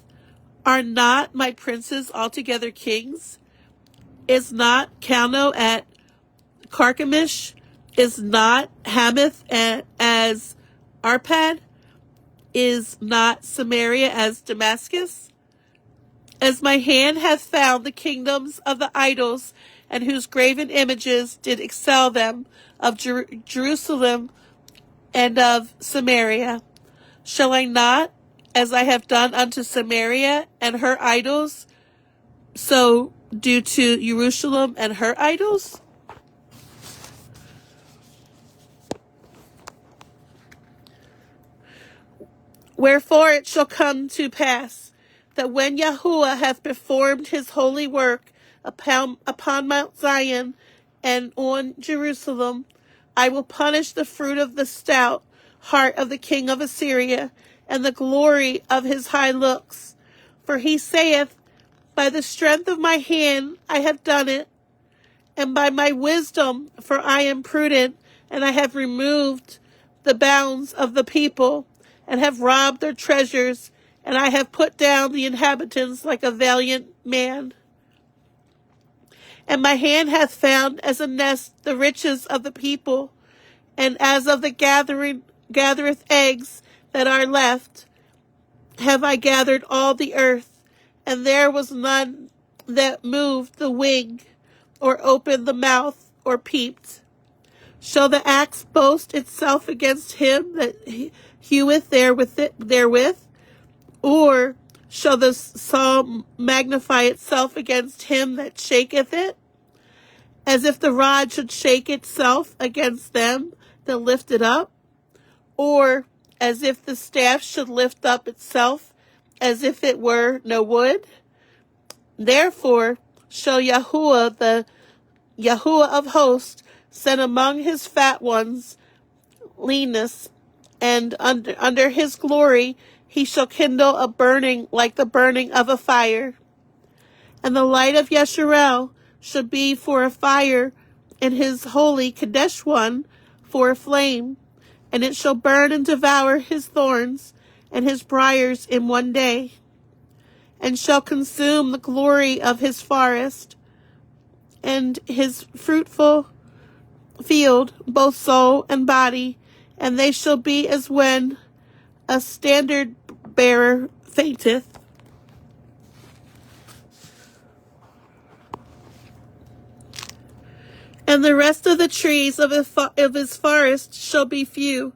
Are not my princes altogether kings? Is not Calno at Carchemish? Is not Hamath as Arpad? Is not Samaria as Damascus? As my hand hath found the kingdoms of the idols, and whose graven images did excel them, of Jerusalem and of Samaria, shall I not, as I have done unto Samaria and her idols, so do to Jerusalem and her idols? Wherefore it shall come to pass, that when Yahuwah hath performed his holy work upon Mount Zion and on Jerusalem, I will punish the fruit of the stout heart of the king of Assyria, and the glory of his high looks. For he saith, By the strength of my hand I have done it, and by my wisdom, for I am prudent, and I have removed the bounds of the people, and have robbed their treasures, and I have put down the inhabitants like a valiant man. And my hand hath found as a nest the riches of the people, and as of the gathereth eggs that are left, have I gathered all the earth, and there was none that moved the wing. or opened the mouth, or peeped. Shall the axe boast itself against him that heweth therewith? Or shall the saw magnify itself against him that shaketh it? As if the rod should shake itself against them that lift it up? Or as if the staff should lift up itself, as if it were no wood? Therefore shall Yahuwah, the Yahuwah of hosts, send among his fat ones leanness, and under his glory he shall kindle a burning like the burning of a fire. And the light of Yesharel shall be for a fire, and his holy Kadesh one for a flame, and it shall burn and devour his thorns and his briars in one day, and shall consume the glory of his forest and his fruitful field, both soul and body, and they shall be as when a standard bearer fainteth. And the rest of the trees of his forest shall be few,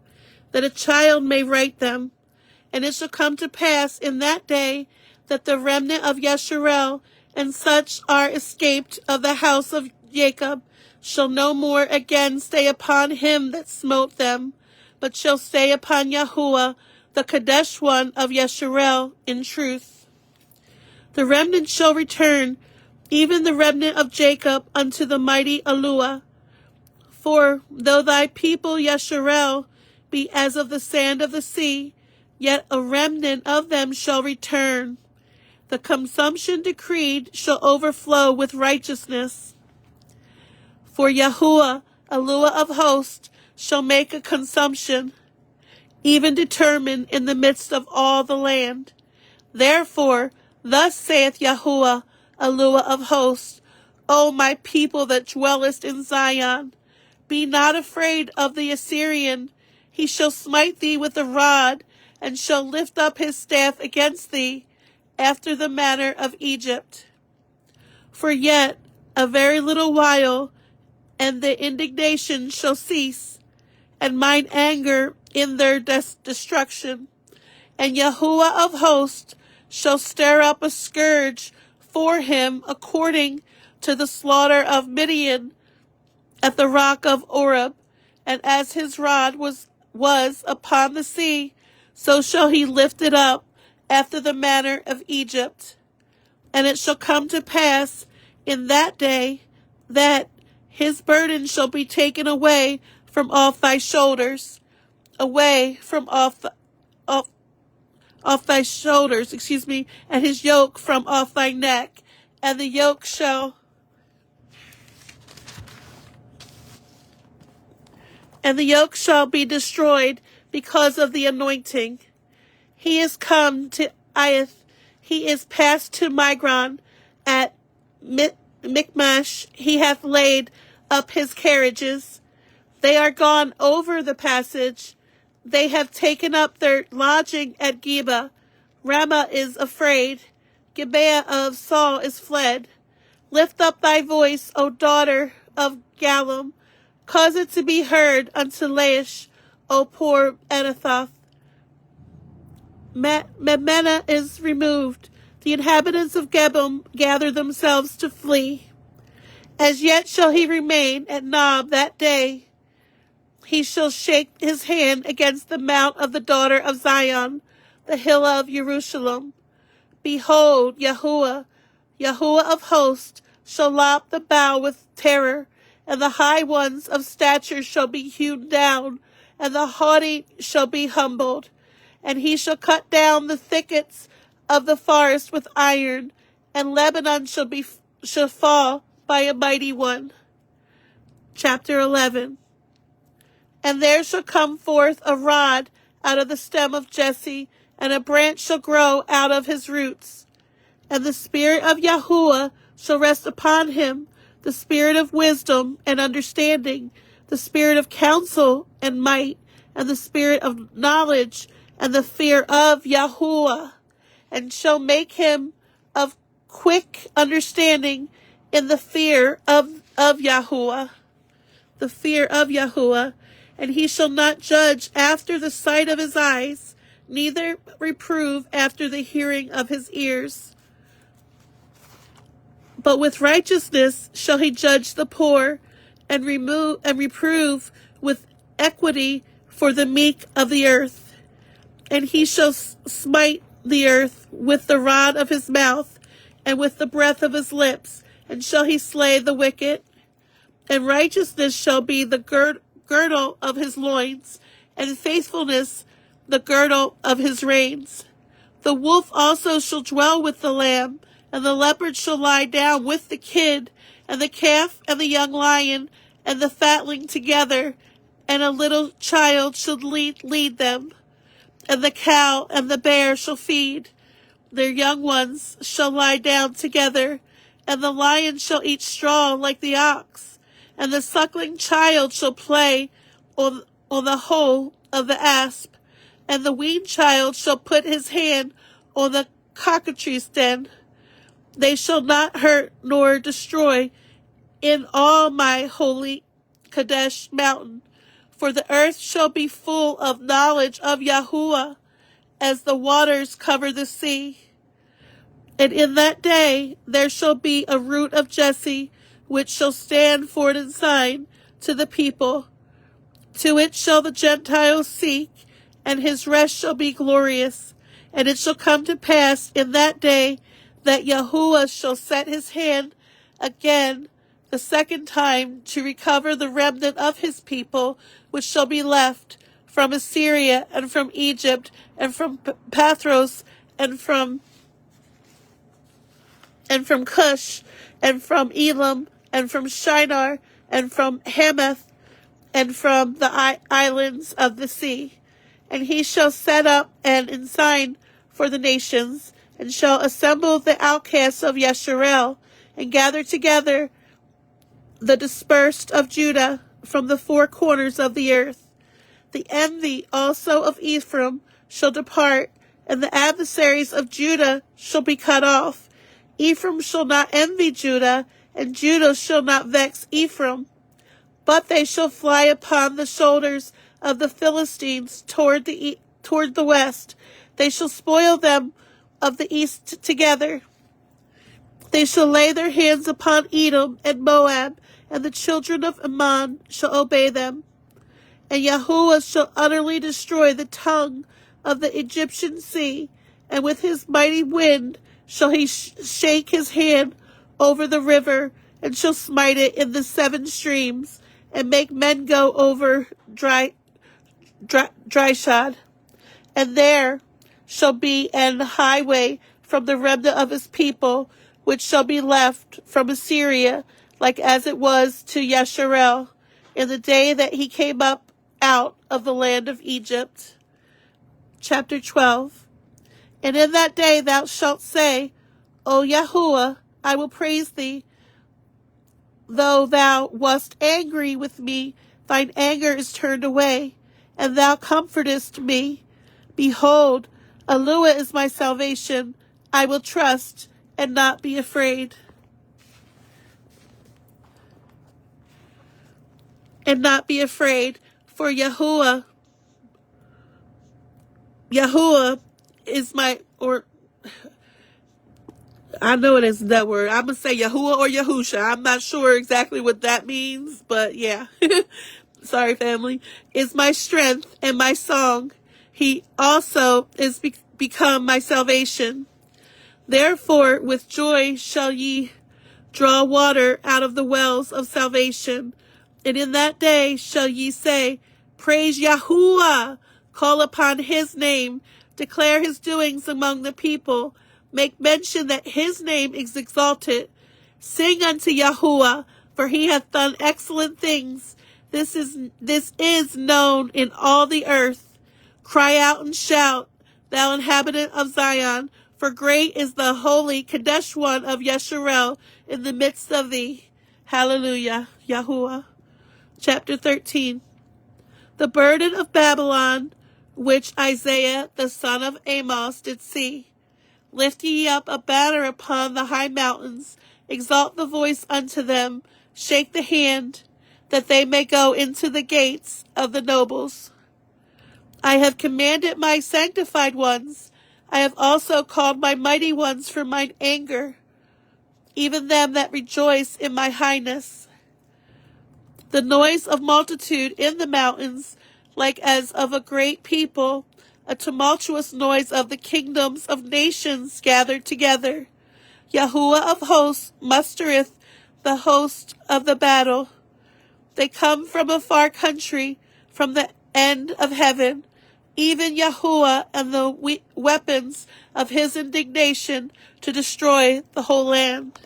that a child may write them. And it shall come to pass in that day that the remnant of Yesharel and such are escaped of the house of Jacob shall no more again stay upon him that smote them, but shall stay upon Yahuwah, the Kadesh one of Yesharel, in truth. The remnant shall return, even the remnant of Jacob, unto the mighty Aluah. For though thy people Yesharel be as of the sand of the sea, yet a remnant of them shall return. The consumption decreed shall overflow with righteousness. For Yahuwah, Aluah of hosts, shall make a consumption, even determined in the midst of all the land. Therefore, thus saith Yahuwah, Aluah of hosts, O my people that dwellest in Zion, be not afraid of the Assyrian. He shall smite thee with a rod, and shall lift up his staff against thee, after the manner of Egypt. For yet a very little while, and the indignation shall cease, and mine anger in their destruction. And Yahuwah of hosts shall stir up a scourge for him according to the slaughter of Midian at the rock of Oreb, and as his rod was upon the sea, so shall he lift it up after the manner of Egypt. And it shall come to pass in that day that his burden shall be taken away from off thy shoulders, away from off thy shoulders, and his yoke from off thy neck, and the yoke shall be destroyed because of the anointing. He is come to Iath, he is passed to Migron, at Michmash he hath laid up his carriages. They are gone over the passage. They have taken up their lodging at Geba. Ramah is afraid. Gibeah of Saul is fled. Lift up thy voice, O daughter of Gallim. Cause it to be heard unto Laish, O poor Anathoth. Memena is removed. The inhabitants of Gebim gather themselves to flee. As yet shall he remain at Nob that day. He shall shake his hand against the mount of the daughter of Zion, the hill of Jerusalem. Behold, Yahuwah of hosts, shall lop the bough with terror, and the high ones of stature shall be hewn down, and the haughty shall be humbled. And he shall cut down the thickets of the forest with iron, and Lebanon shall fall by a mighty one. Chapter 11. And there shall come forth a rod out of the stem of Jesse, and a branch shall grow out of his roots. And the spirit of Yahuwah shall rest upon him, the spirit of wisdom and understanding, the spirit of counsel and might, and the spirit of knowledge and the fear of Yahuwah, and shall make him of quick understanding in the fear of Yahuwah, the fear of Yahuwah, and he shall not judge after the sight of his eyes, neither reprove after the hearing of his ears. But with righteousness shall he judge the poor, and reprove with equity for the meek of the earth. And he shall smite the earth with the rod of his mouth, and with the breath of his lips, and shall he slay the wicked. And righteousness shall be the girdle of his loins, and faithfulness the girdle of his reins. The wolf also shall dwell with the lamb, and the leopard shall lie down with the kid, and the calf and the young lion and the fatling together, and a little child shall lead them. And the cow and the bear shall feed, their young ones shall lie down together, and the lion shall eat straw like the ox, and the suckling child shall play on the hole of the asp, and the weaned child shall put his hand on the cockatrice den. They shall not hurt nor destroy in all my holy Kadesh mountain, for the earth shall be full of knowledge of Yahuwah, as the waters cover the sea. And in that day there shall be a root of Jesse, which shall stand for an ensign to the people. To it shall the Gentiles seek, and his rest shall be glorious. And it shall come to pass in that day that Yahuwah shall set his hand again the second time to recover the remnant of his people, which shall be left from Assyria, and from Egypt, and from Pathros, and from Cush, and from Elam, and from Shinar, and from Hamath, and from the islands of the sea. And he shall set up an ensign for the nations, and shall assemble the outcasts of Yasharel, and gather together the dispersed of Judah from the four corners of the earth. The envy also of Ephraim shall depart, and the adversaries of Judah shall be cut off. Ephraim shall not envy Judah, and Judah shall not vex Ephraim. But they shall fly upon the shoulders of the Philistines toward the west. They shall spoil them of the east together. They shall lay their hands upon Edom and Moab, and the children of Ammon shall obey them. And Yahuwah shall utterly destroy the tongue of the Egyptian sea, and with his mighty wind shall he shake his hand over the river, and shall smite it in the 7 streams, and make men go over dry shod. And there shall be an highway from the remnant of his people, which shall be left from Assyria, like as it was to Yasharel in the day that he came up out of the land of Egypt. Chapter 12. And in that day thou shalt say, O Yahuwah, I will praise thee. Though thou wast angry with me, thine anger is turned away, and thou comfortest me. Behold, Eluah is my salvation. I will trust and not be afraid. And not be afraid, for Yahuwah is my, or I know it isn't that word. I'm going to say Yahuwah or Yahusha. I'm not sure exactly what that means, but yeah. Sorry, family. Is my strength and my song. He also is become my salvation. Therefore, with joy shall ye draw water out of the wells of salvation. And in that day shall ye say, Praise Yahuwah, call upon his name, declare his doings among the people, make mention that his name is exalted. Sing unto Yahuwah, for he hath done excellent things. This is known in all the earth. Cry out and shout, thou inhabitant of Zion, for great is the holy Kadesh one of Yasharel in the midst of thee. Hallelujah, Yahuwah. Chapter 13. The burden of Babylon, which Isaiah the son of Amos did see. Lift ye up a banner upon the high mountains, exalt the voice unto them, shake the hand, that they may go into the gates of the nobles. I have commanded my sanctified ones. I have also called my mighty ones for mine anger, even them that rejoice in my highness. The noise of multitude in the mountains, like as of a great people, a tumultuous noise of the kingdoms of nations gathered together. Yahuwah of hosts mustereth the host of the battle. They come from a far country, from the end of heaven. Even Yahuwah and the weapons of his indignation to destroy the whole land.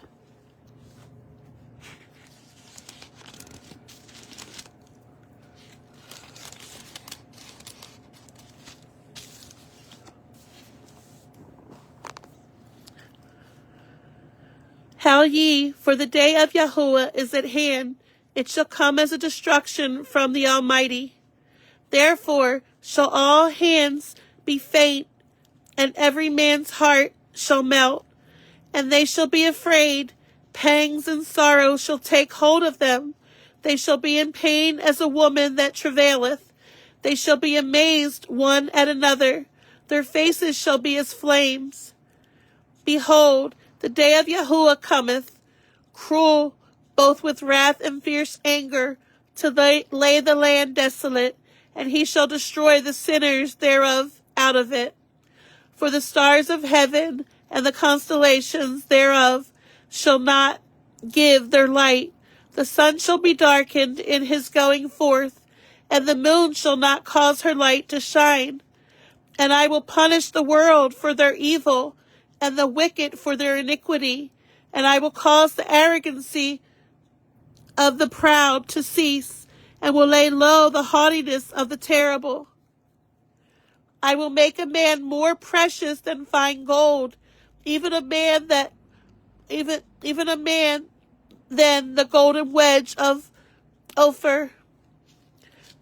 Howl ye, for the day of Yahuwah is at hand. It shall come as a destruction from the Almighty. Therefore shall all hands be faint, and every man's heart shall melt, and they shall be afraid. Pangs and sorrow shall take hold of them. They shall be in pain as a woman that travaileth. They shall be amazed one at another. Their faces shall be as flames. Behold, the day of Yahuwah cometh, cruel, both with wrath and fierce anger, to lay the land desolate, and he shall destroy the sinners thereof out of it. For the stars of heaven and the constellations thereof shall not give their light. The sun shall be darkened in his going forth, and the moon shall not cause her light to shine. And I will punish the world for their evil, and the wicked for their iniquity, and I will cause the arrogancy of the proud to cease, and will lay low the haughtiness of the terrible. I will make a man more precious than fine gold, even a man than the golden wedge of Ophir.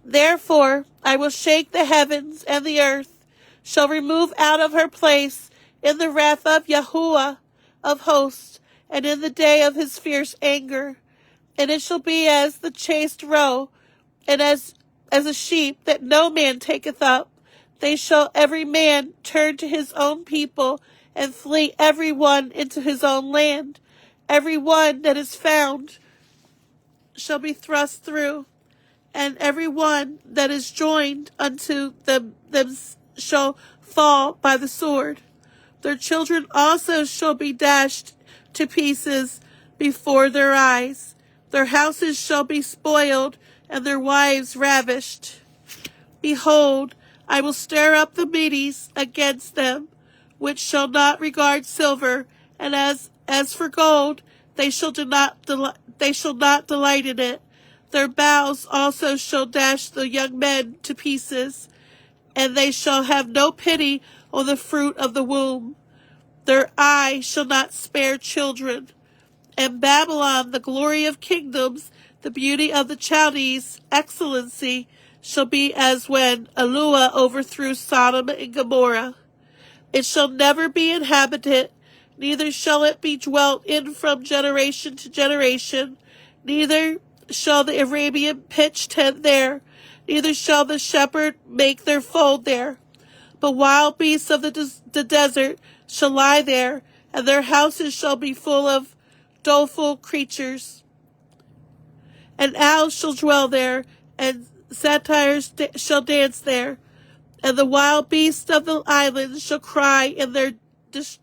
Therefore I will shake the heavens, and the earth shall remove out of her place in the wrath of Yahuwah of hosts, and in the day of his fierce anger. And it shall be as the chased roe, and as a sheep that no man taketh up. They shall every man turn to his own people, and flee every one into his own land. Every one that is found shall be thrust through, and every one that is joined unto them shall fall by the sword. Their children also shall be dashed to pieces before their eyes. Their houses shall be spoiled, and their wives ravished. Behold, I will stir up the Medes against them, which shall not regard silver, and as for gold, they shall not delight in it. Their bows also shall dash the young men to pieces, and they shall have no pity on the fruit of the womb. Their eye shall not spare children. And Babylon, the glory of kingdoms, the beauty of the Chaldees, excellency, shall be as when Eluah overthrew Sodom and Gomorrah. It shall never be inhabited, neither shall it be dwelt in from generation to generation, neither shall the Arabian pitch tent there, neither shall the shepherd make their fold there. But wild beasts of the desert shall lie there, and their houses shall be full of doleful creatures. And owls shall dwell there, and satyrs shall dance there, and the wild beasts of the islands shall cry in their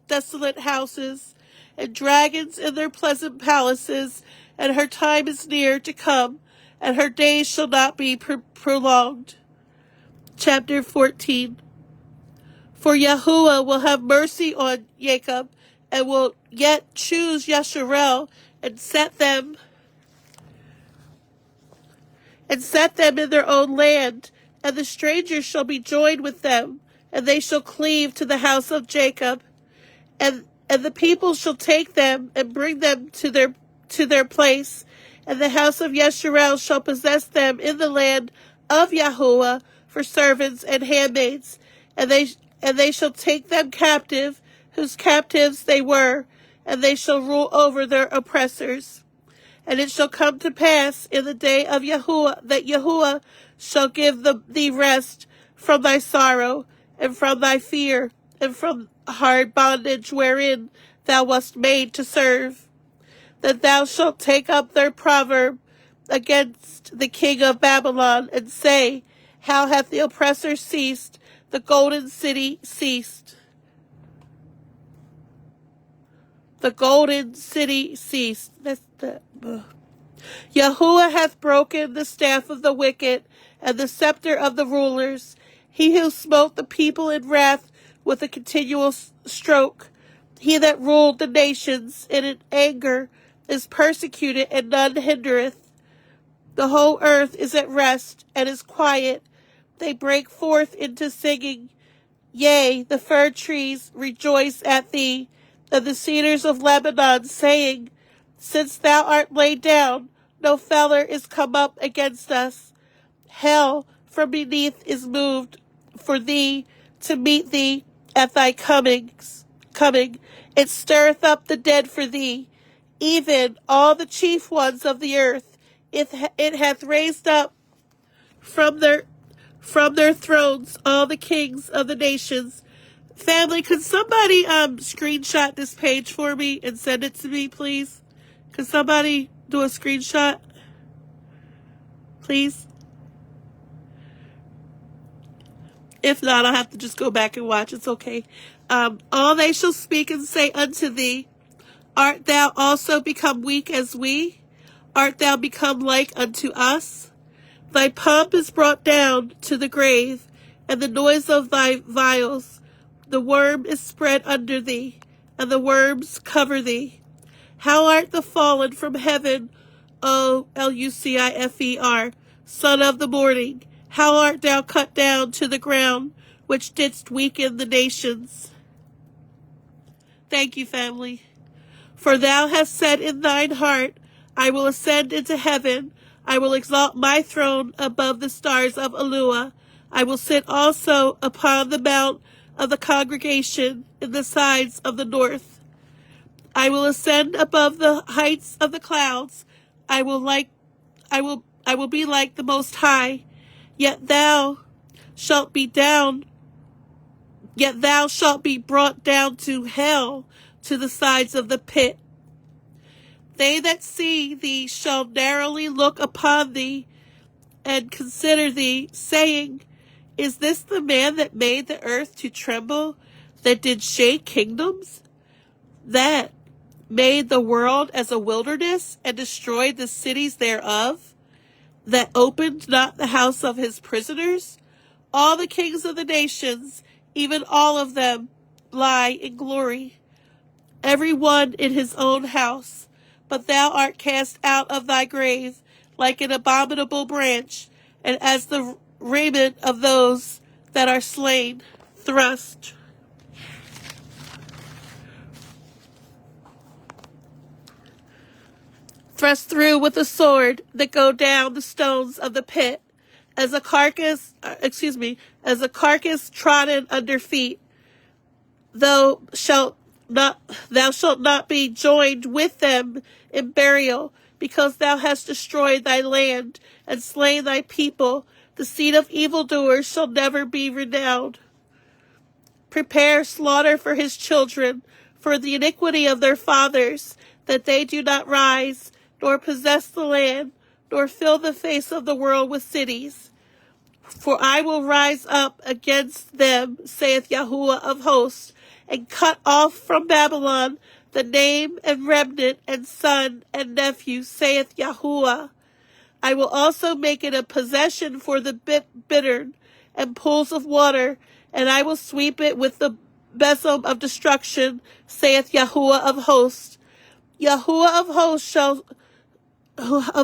desolate houses, and dragons in their pleasant palaces, and her time is near to come, and her days shall not be prolonged. Chapter 14. For Yahuwah will have mercy on Jacob, and will yet choose Yasharel, and set them in their own land, and the strangers shall be joined with them, and they shall cleave to the house of Jacob, and the people shall take them and bring them to their place, and the house of Yasharel shall possess them in the land of Yahuwah for servants and handmaids, and they shall take them captive, whose captives they were, and they shall rule over their oppressors. And it shall come to pass in the day of Yahuwah that Yahuwah shall give thee rest from thy sorrow, and from thy fear, and from hard bondage wherein thou wast made to serve. That thou shalt take up their proverb against the king of Babylon, and say, How hath the oppressor ceased? The golden city ceased. The golden city ceased. Yahuwah hath broken the staff of the wicked, and the scepter of the rulers. He who smote the people in wrath with a continual stroke. He that ruled the nations in anger is persecuted, and none hindereth. The whole earth is at rest, and is quiet. They break forth into singing. Yea, the fir trees rejoice at thee, and the cedars of Lebanon, saying, Since thou art laid down, no feller is come up against us. Hell from beneath is moved for thee to meet thee at thy coming. It stirreth up the dead for thee, even all the chief ones of the earth. It hath raised up from their thrones all the kings of the nations. Family, could somebody screenshot this page for me and send it to me, please? Could somebody do a screenshot? Please? If not, I'll have to just go back and watch. It's okay. All they shall speak and say unto thee, Art thou also become weak as we? Art thou become like unto us? Thy pomp is brought down to the grave, and the noise of thy vials. The worm is spread under thee, and the worms cover thee. How art thou fallen from heaven, O Lucifer, son of the morning? How art thou cut down to the ground, which didst weaken the nations? Thank you, family. For thou hast said in thine heart, I will ascend into heaven. I will exalt my throne above the stars of Elua. I will sit also upon the mount of the congregation in the sides of the north. I will ascend above the heights of the clouds. I will be like the Most High. Yet thou shalt be brought down to hell, to the sides of the pit. They that see thee shall narrowly look upon thee, and consider thee, saying, Is this the man that made the earth to tremble, that did shake kingdoms, that made the world as a wilderness, and destroyed the cities thereof, that opened not the house of his prisoners? All the kings of the nations, even all of them, lie in glory, every one in his own house. But thou art cast out of thy grave like an abominable branch, and as the raiment of those that are slain, thrust through with a sword, that go down the stones of the pit, as a carcass trodden under feet. Thou shalt not be joined with them in burial, because thou hast destroyed thy land and slain thy people. The seed of evildoers shall never be renowned. Prepare slaughter for his children, for the iniquity of their fathers, that they do not rise, nor possess the land, nor fill the face of the world with cities. For I will rise up against them, saith Yahuwah of hosts, and cut off from Babylon the name and remnant and son and nephew, saith Yahuwah. I will also make it a possession for the bittern and pools of water, and I will sweep it with the besom of destruction, saith Yahuwah of hosts. Yahuwah of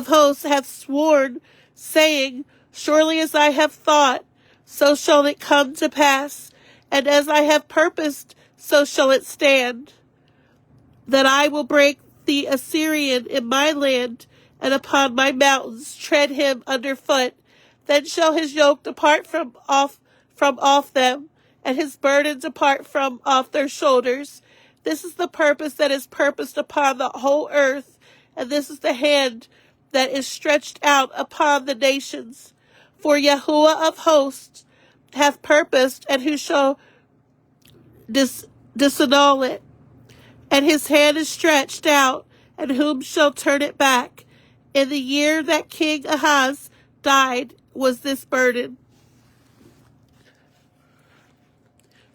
hosts hath sworn, saying, Surely as I have thought, so shall it come to pass, and as I have purposed, so shall it stand, that I will break the Assyrian in my land, and upon my mountains tread him under foot. Then shall his yoke depart from off them, and his burden depart from off their shoulders. This is the purpose that is purposed upon the whole earth, and this is the hand that is stretched out upon the nations. For Yahuwah of hosts hath purposed, and who shall disannul it? And his hand is stretched out, and whom shall turn it back? In the year that King Ahaz died was this burden.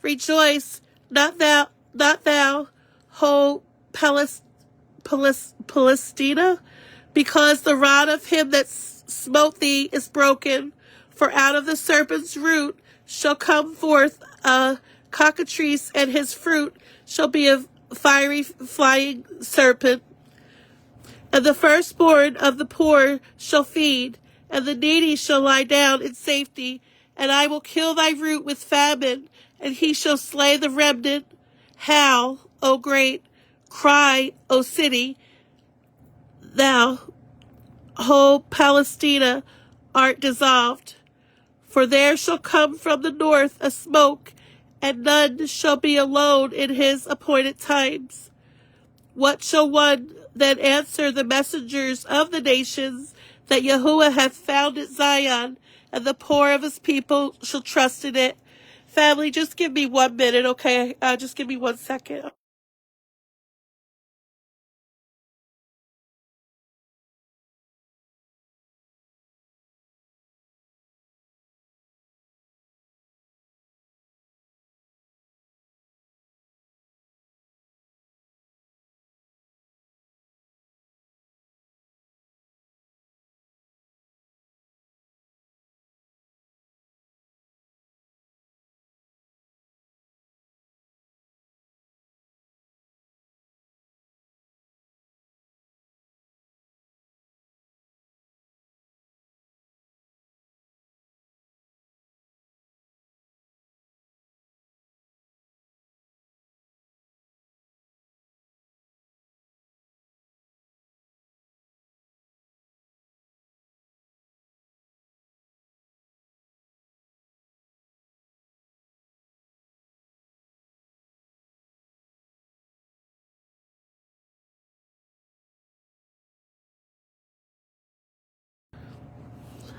Rejoice, not thou, whole Palestina, because the rod of him that smote thee is broken. For out of the serpent's root shall come forth a cockatrice, and his fruit shall be a fiery flying serpent. And the firstborn of the poor shall feed, and the needy shall lie down in safety. And I will kill thy root with famine, and he shall slay the remnant. Howl, O great, cry, O city, thou, whole Palestina, art dissolved. For there shall come from the north a smoke, and none shall be alone in his appointed times. What shall one then answer the messengers of the nations, that Yahuwah hath founded Zion, and the poor of his people shall trust in it? Family, just give me 1 minute, okay? Just give me 1 second.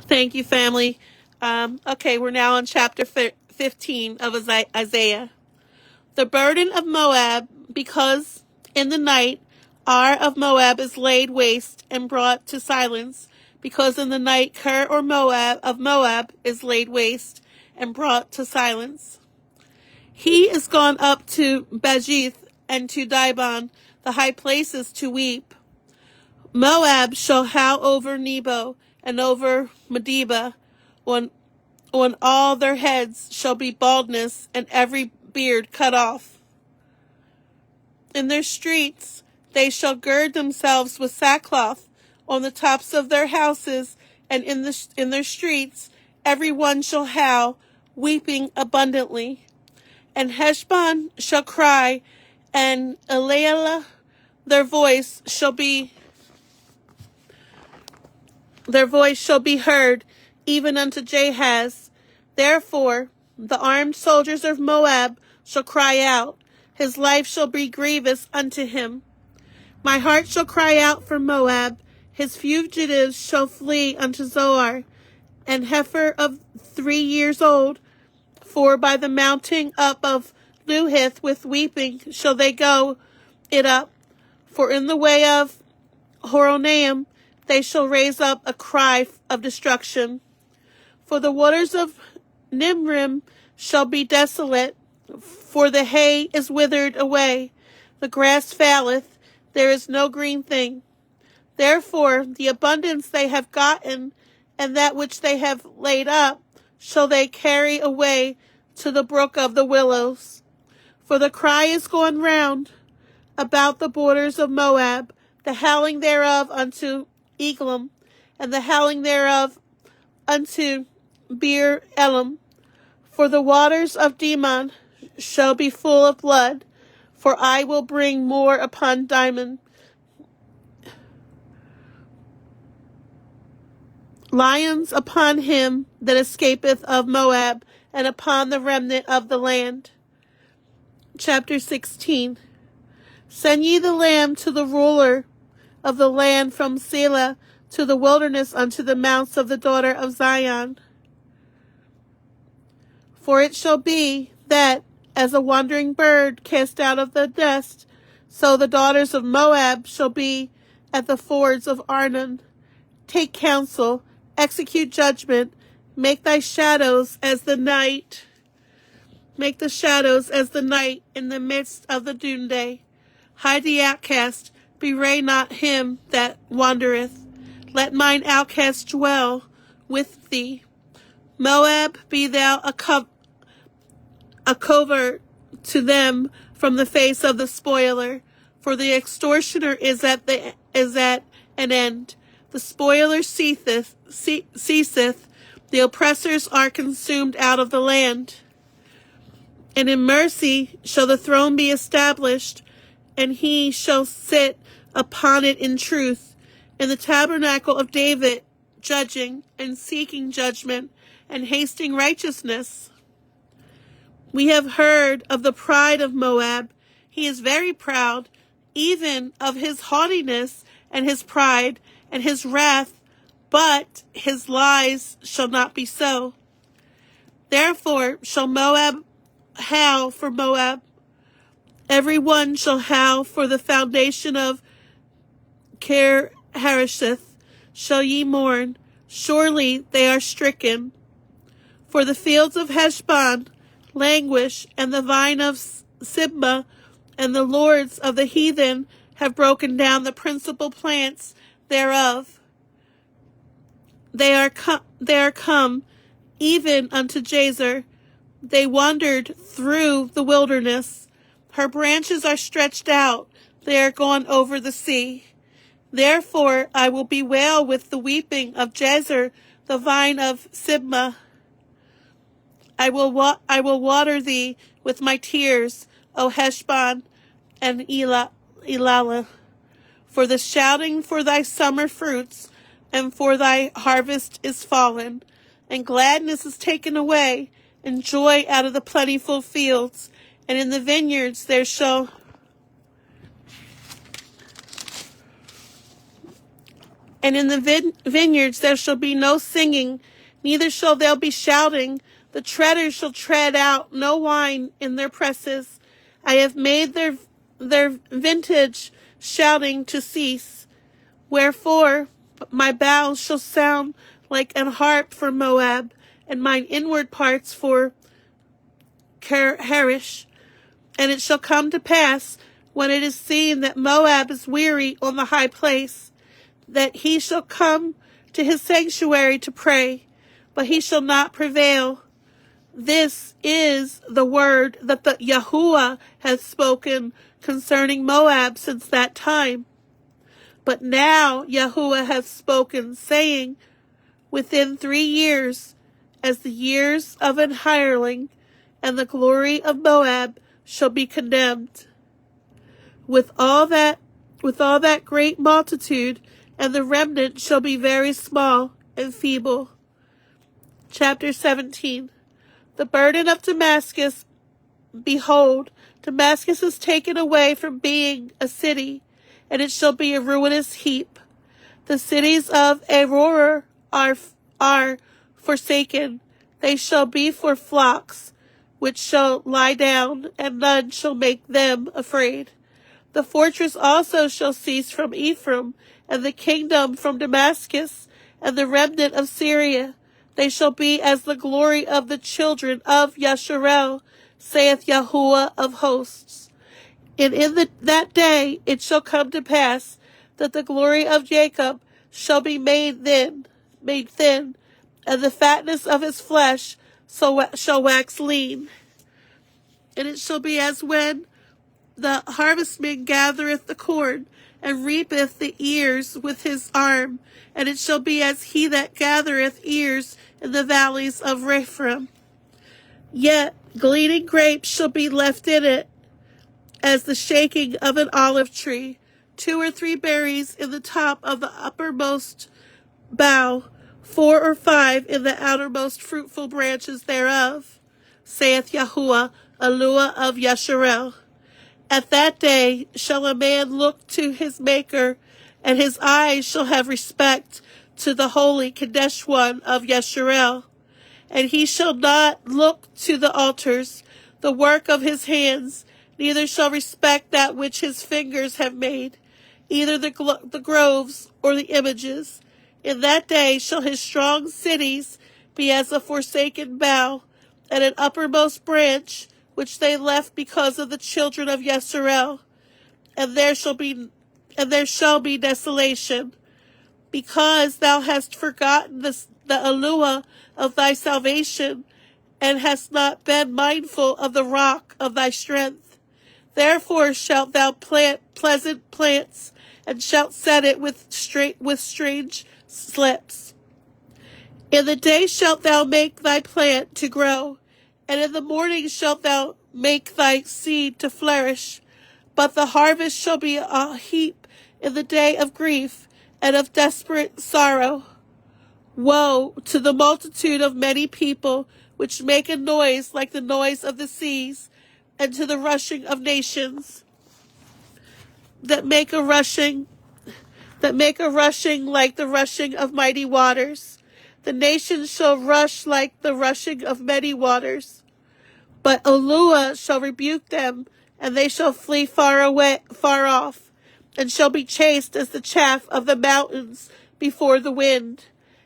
Thank you, family. Okay, we're now on chapter 15 of Isaiah. The burden of Moab, because in the night Ar of Moab is laid waste and brought to silence, because in the night Ker or Moab of Moab is laid waste and brought to silence. He is gone up to Bajith and to Dibon, the high places, to weep. Moab shall howl over Nebo and over Medeba, on all their heads shall be baldness, and every beard cut off. In their streets they shall gird themselves with sackcloth, on the tops of their houses, and in their streets every one shall howl, weeping abundantly. And Heshbon shall cry, and Elealeh their voice shall be heard, even unto Jahaz. Therefore the armed soldiers of Moab shall cry out, his life shall be grievous unto him. My heart shall cry out for Moab, his fugitives shall flee unto Zoar, and heifer of 3 years old, for by the mounting up of Luhith with weeping shall they go it up, for in the way of Horonaim they shall raise up a cry of destruction. For the waters of Nimrim shall be desolate, for the hay is withered away, the grass faileth, there is no green thing. Therefore the abundance they have gotten, and that which they have laid up, shall they carry away to the brook of the willows. For the cry is gone round about the borders of Moab, the howling thereof unto Eglam, and the howling thereof unto Beer Elam. For the waters of Dimon shall be full of blood, for I will bring more upon Dimon. Lions upon him that escapeth of Moab, and upon the remnant of the land. Chapter 16. Send ye the lamb to the ruler of the land from Selah to the wilderness unto the mounts of the daughter of Zion. For it shall be that, as a wandering bird cast out of the nest, so the daughters of Moab shall be at the fords of Arnon. Take counsel, execute judgment, make thy shadows as the night. Make the shadows as the night in the midst of the noonday. Hide the outcast, bewray not him that wandereth. Let mine outcast dwell with thee. Moab, be thou a covert to them from the face of the spoiler, for the extortioner is at an end. The spoiler ceaseth, the oppressors are consumed out of the land. And in mercy shall the throne be established, and he shall sit upon it in truth, in the tabernacle of David, judging and seeking judgment and hasting righteousness. We have heard of the pride of Moab. He is very proud, even of his haughtiness and his pride and his wrath, but his lies shall not be so. Therefore shall Moab howl for Moab. Every one shall howl for the foundation of Haresheth. Shall ye mourn? Surely they are stricken. For the fields of Heshbon languish, and the vine of Sibmah, and the lords of the heathen have broken down the principal plants thereof. They are come even unto Jazer. They wandered through the wilderness. Her branches are stretched out. They are gone over the sea. Therefore I will bewail with the weeping of Jazer, the vine of Sibmah. I will water thee with my tears, O Heshbon and Elilah, for the shouting for thy summer fruits and for thy harvest is fallen, and gladness is taken away, and joy out of the plentiful fields, and in the vineyards there shall be no singing, neither shall there be shouting. The treaders shall tread out no wine in their presses. I have made their vintage shouting to cease. Wherefore my bowels shall sound like an harp for Moab, and mine inward parts for Harish. And it shall come to pass, when it is seen that Moab is weary on the high place, that he shall come to his sanctuary to pray, but he shall not prevail. This is the word that the Yahuwah has spoken concerning Moab since that time. But now Yahuwah hath spoken, saying, within 3 years, as the years of an hireling, and the glory of Moab shall be condemned. With all that great multitude, and the remnant shall be very small and feeble. Chapter 17. The burden of Damascus. Behold, Damascus is taken away from being a city, and it shall be a ruinous heap. The cities of Aurora are forsaken. They shall be for flocks, which shall lie down, and none shall make them afraid. The fortress also shall cease from Ephraim, and the kingdom from Damascus, and the remnant of Syria. They shall be as the glory of the children of Yasharel, saith Yahuwah of hosts. And in that day it shall come to pass that the glory of Jacob shall be made thin, and the fatness of his flesh shall wax lean. And it shall be as when the harvestman gathereth the corn, and reapeth the ears with his arm, and it shall be as he that gathereth ears in the valleys of Rephaim. Yet gleaning grapes shall be left in it, as the shaking of an olive tree, 2 or 3 berries in the top of the uppermost bough, 4 or 5 in the outermost fruitful branches thereof, saith Yahuwah, Eluah of Yasharel. At that day shall a man look to his Maker, and his eyes shall have respect to the holy Kadesh one of Yesharel. And he shall not look to the altars, the work of his hands, neither shall respect that which his fingers have made, either the groves or the images. In that day shall his strong cities be as a forsaken bough, and an uppermost branch, which they left because of the children of Yesarel. And there shall be desolation, because thou hast forgotten the Eluah of thy salvation, and hast not been mindful of the rock of thy strength. Therefore shalt thou plant pleasant plants, and shalt set it with strange slips. In the day shalt thou make thy plant to grow, and in the morning shalt thou make thy seed to flourish. But the harvest shall be a heap in the day of grief and of desperate sorrow. Woe to the multitude of many people which make a noise like the noise of the seas, and to the rushing of nations that make a rushing like the rushing of mighty waters. The nations shall rush like the rushing of many waters. But Eluah shall rebuke them, and they shall flee far off, and shall be chased as the chaff of the mountains before the wind,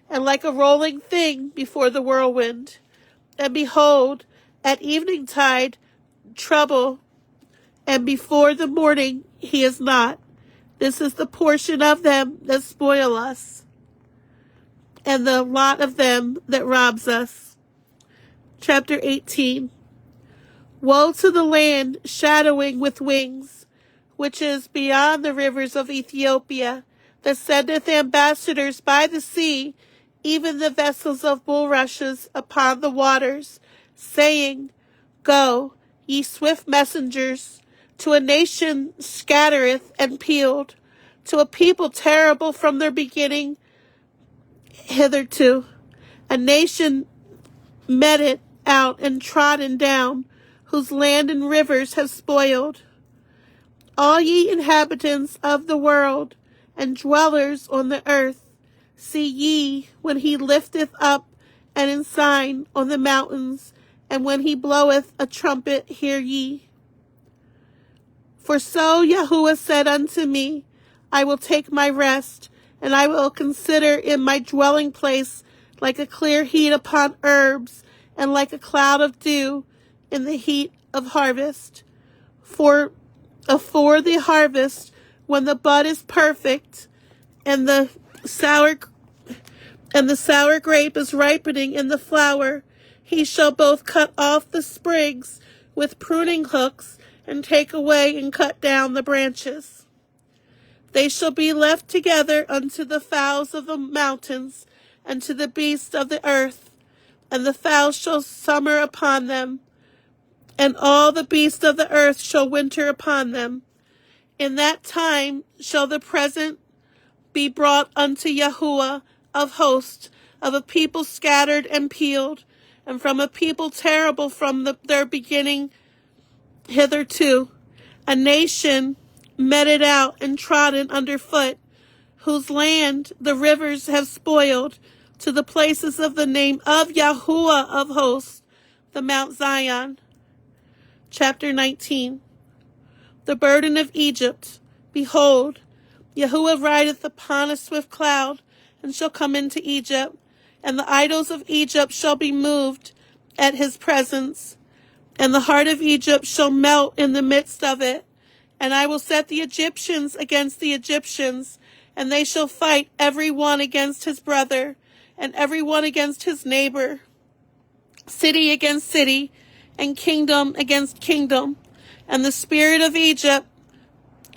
and like a rolling thing before the whirlwind. And behold, at evening tide, trouble, and before the morning he is not. This is the portion of them that spoil us, and the lot of them that robs us. Chapter 18. Woe to the land shadowing with wings, which is beyond the rivers of Ethiopia, that sendeth ambassadors by the sea, even the vessels of bulrushes upon the waters, saying, Go, ye swift messengers, to a nation scattereth and peeled, to a people terrible from their beginning hitherto, a nation meted out and trodden down, whose land and rivers have spoiled. All ye inhabitants of the world, and dwellers on the earth, see ye when he lifteth up an ensign on the mountains, and when he bloweth a trumpet, hear ye. For so Yahuwah said unto me, I will take my rest, and I will consider in my dwelling place like a clear heat upon herbs, and like a cloud of dew in the heat of harvest. For the harvest, when the bud is perfect, and the sour grape is ripening in the flower, he shall both cut off the sprigs with pruning hooks, and take away and cut down the branches. They shall be left together unto the fowls of the mountains, and to the beasts of the earth, and the fowls shall summer upon them, and all the beasts of the earth shall winter upon them. In that time shall the present be brought unto Yahuwah of hosts, of a people scattered and peeled, and from a people terrible from their beginning hitherto, a nation meted out and trodden underfoot, whose land the rivers have spoiled, to the places of the name of Yahuwah of hosts, the Mount Zion. Chapter 19. The burden of Egypt. Behold, Yahuwah rideth upon a swift cloud, and shall come into Egypt, and the idols of Egypt shall be moved at his presence, and the heart of Egypt shall melt in the midst of it. And I will set the Egyptians against the Egyptians, and they shall fight every one against his brother, and every one against his neighbor, city against city, and kingdom against kingdom. And the spirit of Egypt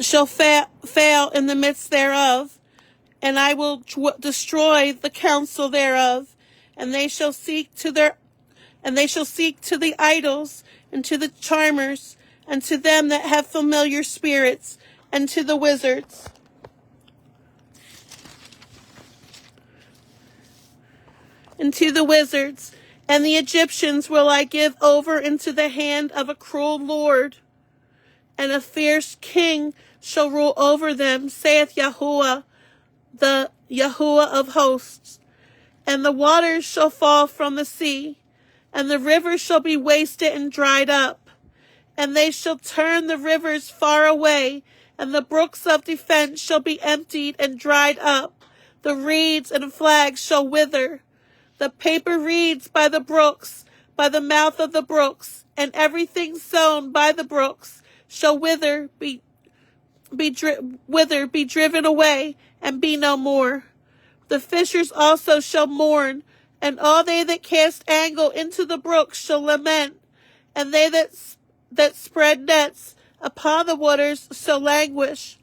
shall fail in the midst thereof, and I will destroy the counsel thereof, and they shall seek to the idols, and to the charmers, and to them that have familiar spirits, and to the wizards. And the Egyptians will I give over into the hand of a cruel lord, and a fierce king shall rule over them, saith Yahuwah, the Yahuwah of hosts. And the waters shall fall from the sea, and the rivers shall be wasted and dried up. And they shall turn the rivers far away, and the brooks of defense shall be emptied and dried up. The reeds and flags shall wither. The paper reeds by the brooks, by the mouth of the brooks, and everything sown by the brooks shall wither, be driven away, and be no more. The fishers also shall mourn, and all they that cast angle into the brooks shall lament, and they that spread nets upon the waters shall languish.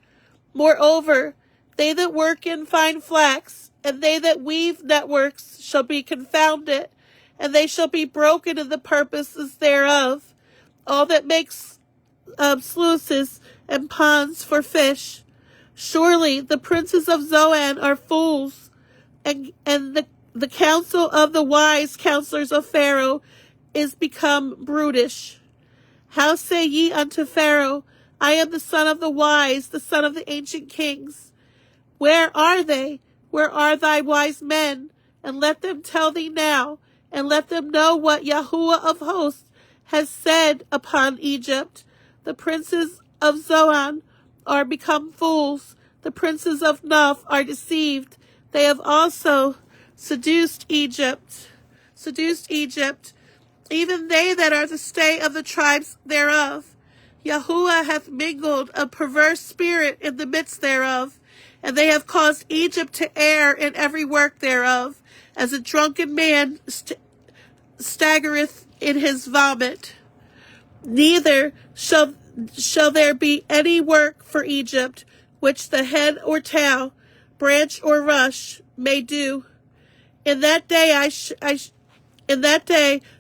Moreover, they that work in fine flax, and they that weave networks shall be confounded, and they shall be broken in the purposes thereof. All that makes sluices and ponds for fish. Surely the princes of Zoan are fools, and the counsel of the wise counselors of Pharaoh is become brutish. How say ye unto Pharaoh, I am the son of the wise, the son of the ancient kings? Where are they? Where are thy wise men? And let them tell thee now, and let them know what Yahuwah of hosts has said upon Egypt. The princes of Zoan are become fools. The princes of Noph are deceived. They have also seduced Egypt, even they that are the stay of the tribes thereof. Yahuwah hath mingled a perverse spirit in the midst thereof, and they have caused Egypt to err in every work thereof, as a drunken man staggereth in his vomit. Neither shall there be any work for Egypt, which the head or tail, branch or rush may do. In that day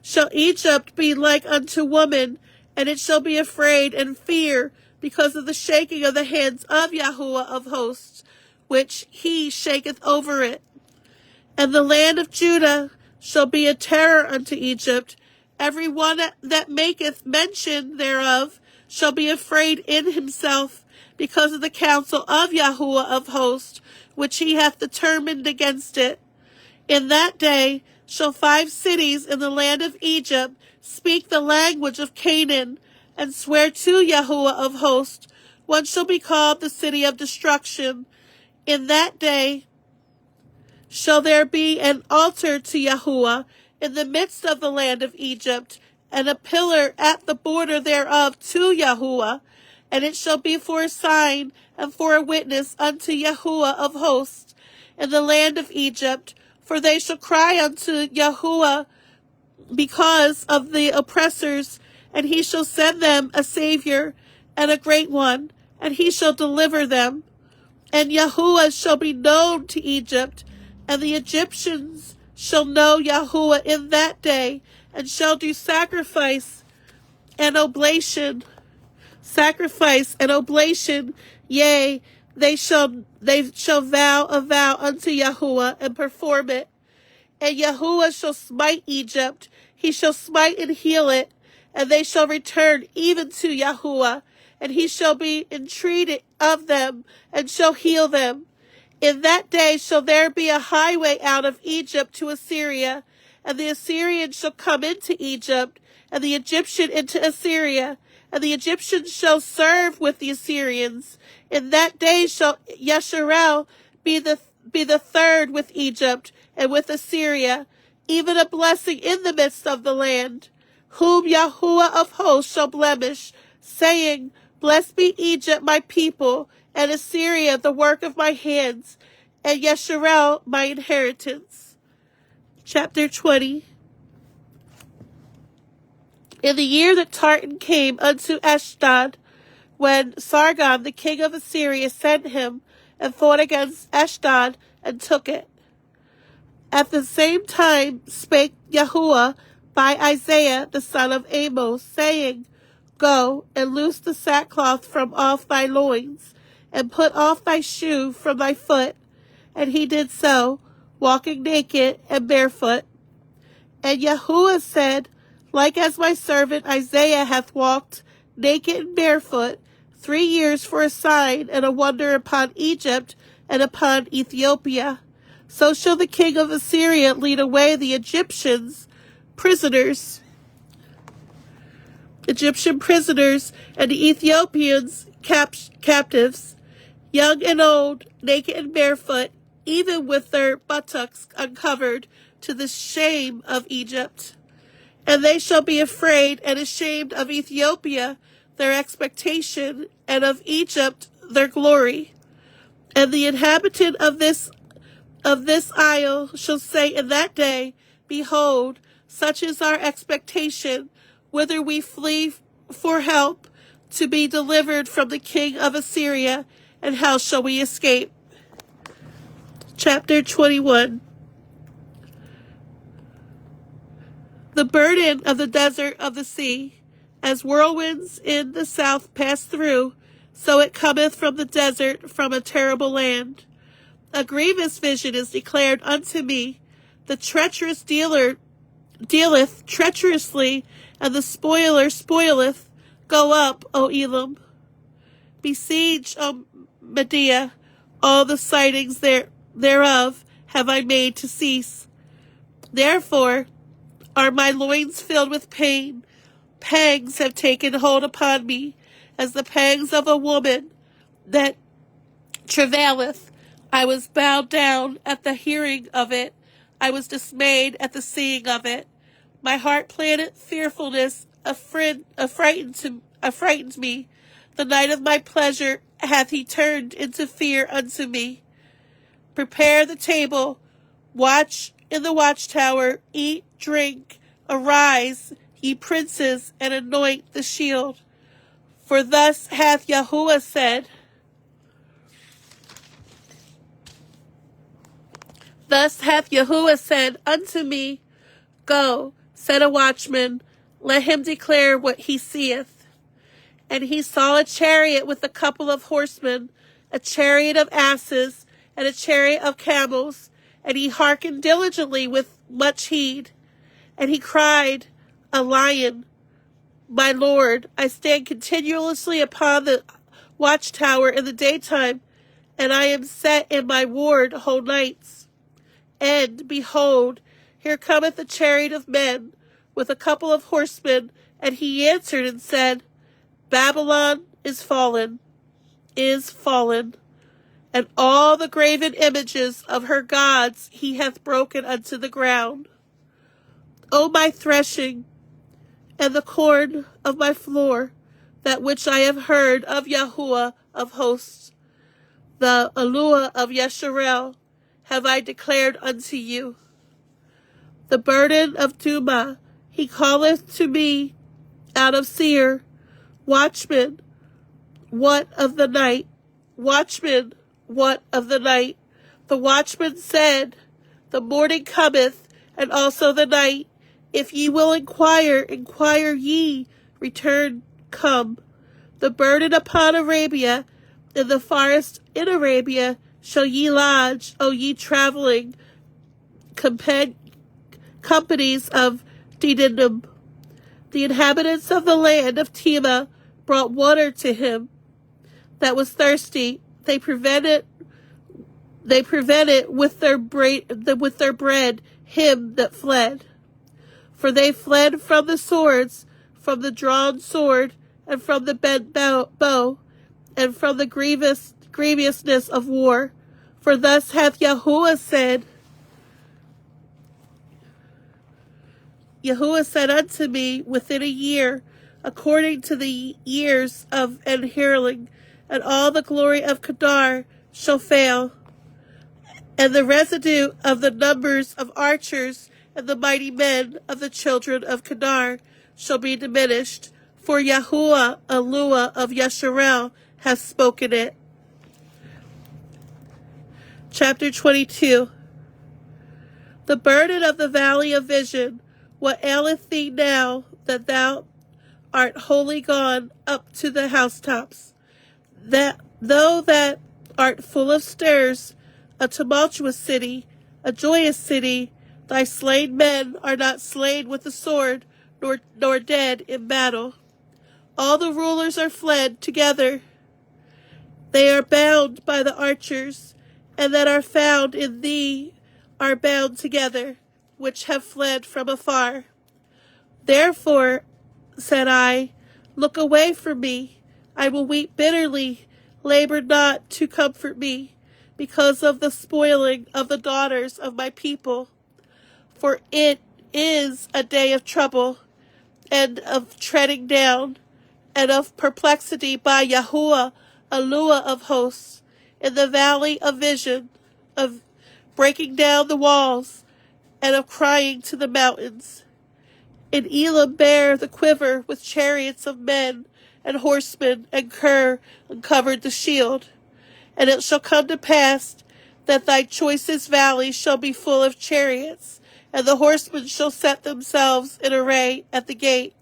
shall Egypt be like unto woman, and it shall be afraid and fear because of the shaking of the hands of Yahuwah of hosts, which he shaketh over it. And the land of Judah shall be a terror unto Egypt. Every one that maketh mention thereof shall be afraid in himself, because of the counsel of Yahuwah of hosts, which he hath determined against it. In that day shall 5 cities in the land of Egypt speak the language of Canaan, and swear to Yahuwah of hosts. One shall be called the city of destruction. In that day shall there be an altar to Yahuwah in the midst of the land of Egypt, and a pillar at the border thereof to Yahuwah, and it shall be for a sign and for a witness unto Yahuwah of hosts in the land of Egypt. For they shall cry unto Yahuwah because of the oppressors, and he shall send them a Savior and a great one, and he shall deliver them. And Yahuwah shall be known to Egypt, and the Egyptians shall know Yahuwah in that day, and shall do sacrifice and oblation, yea, they shall vow a vow unto Yahuwah and perform it. And Yahuwah shall smite Egypt, he shall smite and heal it, and they shall return even to Yahuwah, and he shall be entreated of them, and shall heal them. In that day shall there be a highway out of Egypt to Assyria, and the Assyrian shall come into Egypt, and the Egyptian into Assyria, and the Egyptians shall serve with the Assyrians. In that day shall Yasharel be the third with Egypt and with Assyria, even a blessing in the midst of the land, whom Yahuwah of hosts shall blemish, saying, Blessed be Egypt my people, and Assyria the work of my hands, and Yasharel my inheritance. Chapter 20. In the year that Tartan came unto Ashdod, when Sargon the king of Assyria sent him, and fought against Ashdod, and took it. At the same time spake Yahuwah by Isaiah the son of Amos, saying, Go, and loose the sackcloth from off thy loins, and put off thy shoe from thy foot. And he did so, walking naked and barefoot. And Yahuwah said, Like as my servant Isaiah hath walked naked and barefoot, 3 years for a sign and a wonder upon Egypt and upon Ethiopia. So shall the king of Assyria lead away the Egyptian prisoners, and the Ethiopians captives, young and old, naked and barefoot, even with their buttocks uncovered, to the shame of Egypt. And they shall be afraid and ashamed of Ethiopia, their expectation, and of Egypt, their glory. And the inhabitant of this isle shall say in that day, Behold, such is our expectation, whither we flee for help, to be delivered from the king of Assyria, and how shall we escape? Chapter 21. The burden of the desert of the sea, as whirlwinds in the south pass through, so it cometh from the desert, from a terrible land. A grievous vision is declared unto me. The treacherous dealer dealeth treacherously, and the spoiler spoileth. Go up, O Elam. Besiege, O Media. All the sightings thereof have I made to cease. Therefore are my loins filled with pain. Pangs have taken hold upon me, as the pangs of a woman that travaileth. I was bowed down at the hearing of it. I was dismayed at the seeing of it. My heart planted fearfulness, affrighted me. The night of my pleasure hath he turned into fear unto me. Prepare the table, watch in the watchtower, eat, drink, arise, ye princes, and anoint the shield. For thus hath Yahuwah said, unto me, Go, set a watchman, let him declare what he seeth. And he saw a chariot with a couple of horsemen, a chariot of asses, and a chariot of camels, and he hearkened diligently with much heed. And he cried, A lion, my lord, I stand continuously upon the watchtower in the daytime, and I am set in my ward whole nights. And, behold, here cometh a chariot of men, with a couple of horsemen, and he answered and said, Babylon is fallen, and all the graven images of her gods he hath broken unto the ground. O my threshing, and the corn of my floor, that which I have heard of Yahuwah of hosts, the Eluah of Yesharel, have I declared unto you. The burden of Duma, he calleth to me out of Seir, Watchman, what of the night? Watchman, what of the night? The watchman said, The morning cometh, and also the night. If ye will inquire ye, return, come. The burden upon Arabia, in the forest in Arabia, shall ye lodge, O ye traveling companies of Dedanim. The inhabitants of the land of Tema brought water to him that was thirsty. They prevented with their bread him that fled. For they fled from the swords, from the drawn sword, and from the bent bow, and from the grievousness of war. For thus hath Yahuwah said unto me, within a year, according to the years of an hireling, and all the glory of Kedar shall fail, and the residue of the numbers of archers and the mighty men of the children of Kedar shall be diminished, for Yahuwah, Eluah of Yesharel, hath spoken it. Chapter 22. The burden of the valley of vision. What aileth thee now that thou art wholly gone up to the housetops? That though that art full of stirs, a tumultuous city, a joyous city, thy slain men are not slain with the sword, nor dead in battle. All the rulers are fled together. They are bound by the archers, and that are found in thee are bound together, which have fled from afar. Therefore, said I, look away from me. I will weep bitterly, labor not to comfort me, because of the spoiling of the daughters of my people. For it is a day of trouble, and of treading down, and of perplexity by Yahuwah, Eluah of hosts, in the valley of vision, of breaking down the walls, and of crying to the mountains. In Elam bare the quiver with chariots of men and horsemen, and Ker uncovered the shield. And it shall come to pass that thy choicest valley shall be full of chariots, and the horsemen shall set themselves in array at the gate.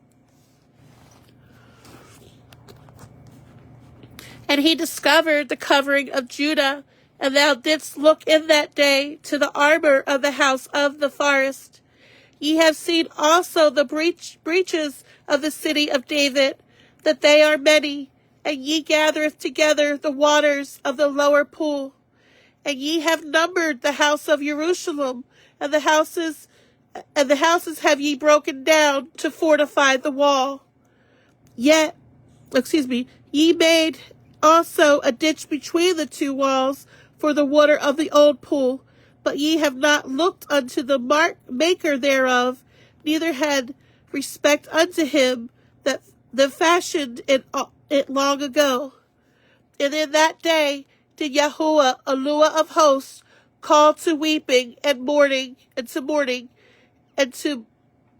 And he discovered the covering of Judah, and thou didst look in that day to the armor of the house of the forest. Ye have seen also the breaches of the city of David, that they are many, and ye gathereth together the waters of the lower pool. And ye have numbered the house of Jerusalem, and the houses have ye broken down to fortify the wall. Ye made also a ditch between the two walls for the water of the old pool, but ye have not looked unto the maker thereof, neither had respect unto him that fashioned it long ago. And in that day did Yahuwah, Eluah of hosts, call to weeping and mourning, and to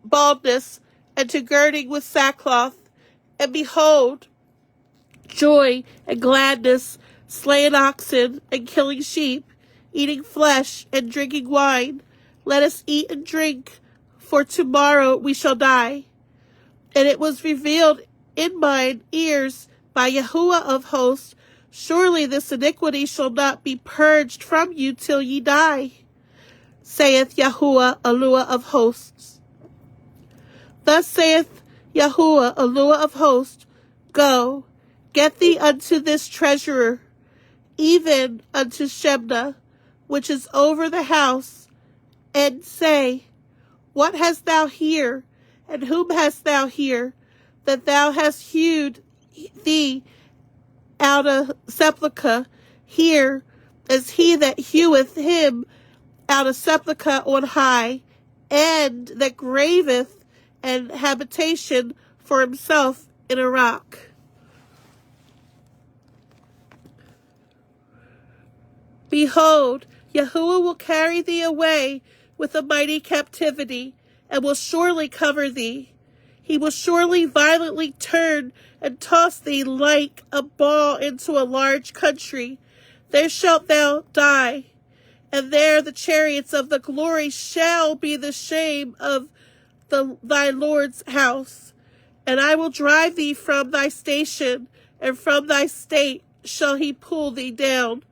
baldness, and to girding with sackcloth. And behold, joy and gladness, slaying oxen and killing sheep, eating flesh and drinking wine. Let us eat and drink, for tomorrow we shall die. And it was revealed in mine ears by Yahuwah of hosts, surely this iniquity shall not be purged from you till ye die, saith Yahuwah, Eluah of hosts. Thus saith Yahuwah, Eluah of hosts, go, get thee unto this treasurer, even unto Shebna, which is over the house, and say, what hast thou here, and whom hast thou here, that thou hast hewed thee out a sepulchre? Here is he that heweth him out a sepulchre on high, and that graveth an habitation for himself in a rock. Behold, Yahuwah will carry thee away with a mighty captivity, and will surely cover thee. He will surely violently turn and toss thee like a ball into a large country. There shalt thou die, and there the chariots of the glory shall be the shame of thy Lord's house. And I will drive thee from thy station, and from thy state shall he pull thee down.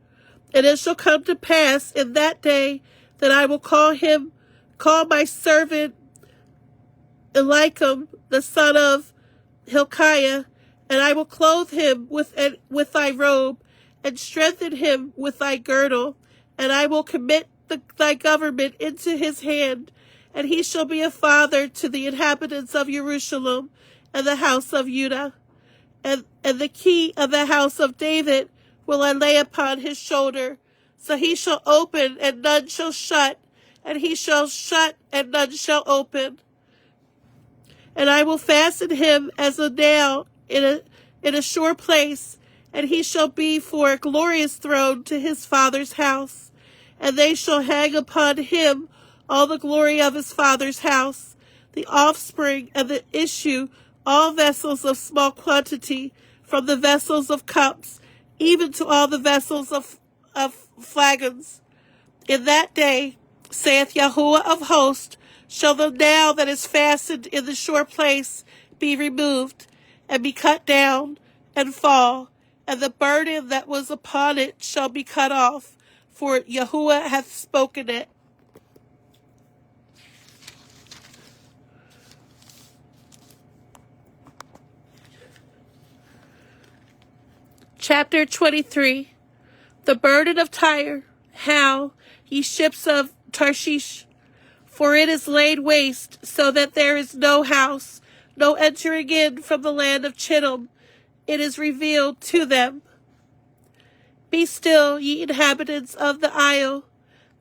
And it shall come to pass in that day that I will call my servant Eliakim, the son of Hilkiah, and I will clothe him with thy robe, and strengthen him with thy girdle, and I will commit thy government into his hand, and he shall be a father to the inhabitants of Jerusalem and the house of Judah. And the key of the house of David will I lay upon his shoulder. So he shall open, and none shall shut, and he shall shut, and none shall open. And I will fasten him as a nail in a sure place, and he shall be for a glorious throne to his father's house. And they shall hang upon him all the glory of his father's house, the offspring and the issue, all vessels of small quantity, from the vessels of cups, even to all the vessels of flagons. In that day, saith Yahuwah of hosts, shall the nail that is fastened in the sure place be removed, and be cut down, and fall, and the burden that was upon it shall be cut off, for Yahuwah hath spoken it. Chapter 23. The burden of Tyre. How, ye ships of Tarshish, for it is laid waste, so that there is no house, no entering in from the land of Chittim. It is revealed to them. Be still, ye inhabitants of the isle,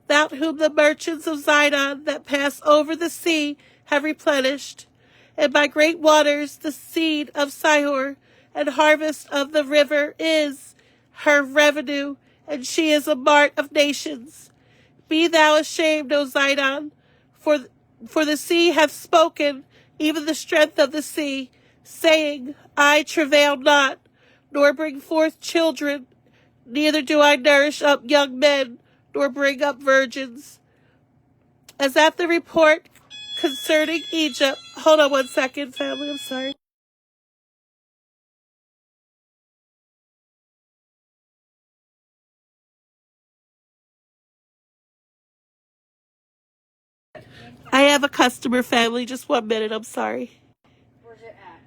that whom the merchants of Zidon that pass over the sea have replenished, and by great waters the seed of Sihor, and harvest of the river is her revenue, and she is a mart of nations. Be thou ashamed, O Zidon, for the sea hath spoken, even the strength of the sea, saying, I travail not, nor bring forth children, neither do I nourish up young men, nor bring up virgins. As at the report concerning Egypt. Hold on one second, family, I'm sorry. I have a customer, family. Just 1 minute, I'm sorry. Where's it at?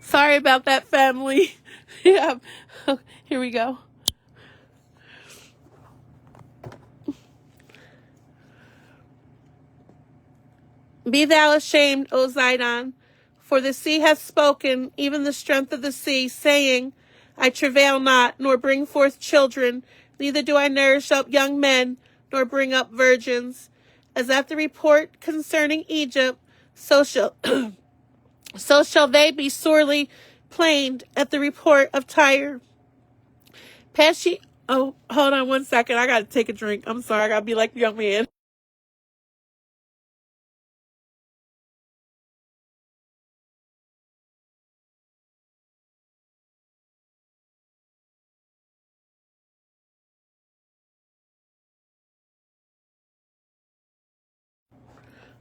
Sorry about that, family. Yeah. Here we go. Be thou ashamed, O Zidon, for the sea hath spoken, even the strength of the sea, saying, I travail not, nor bring forth children, neither do I nourish up young men, nor bring up virgins. As at the report concerning Egypt, so shall they be sorely plained at the report of Tyre. Oh, hold on 1 second. I gotta take a drink. I'm sorry. I gotta be like the young man.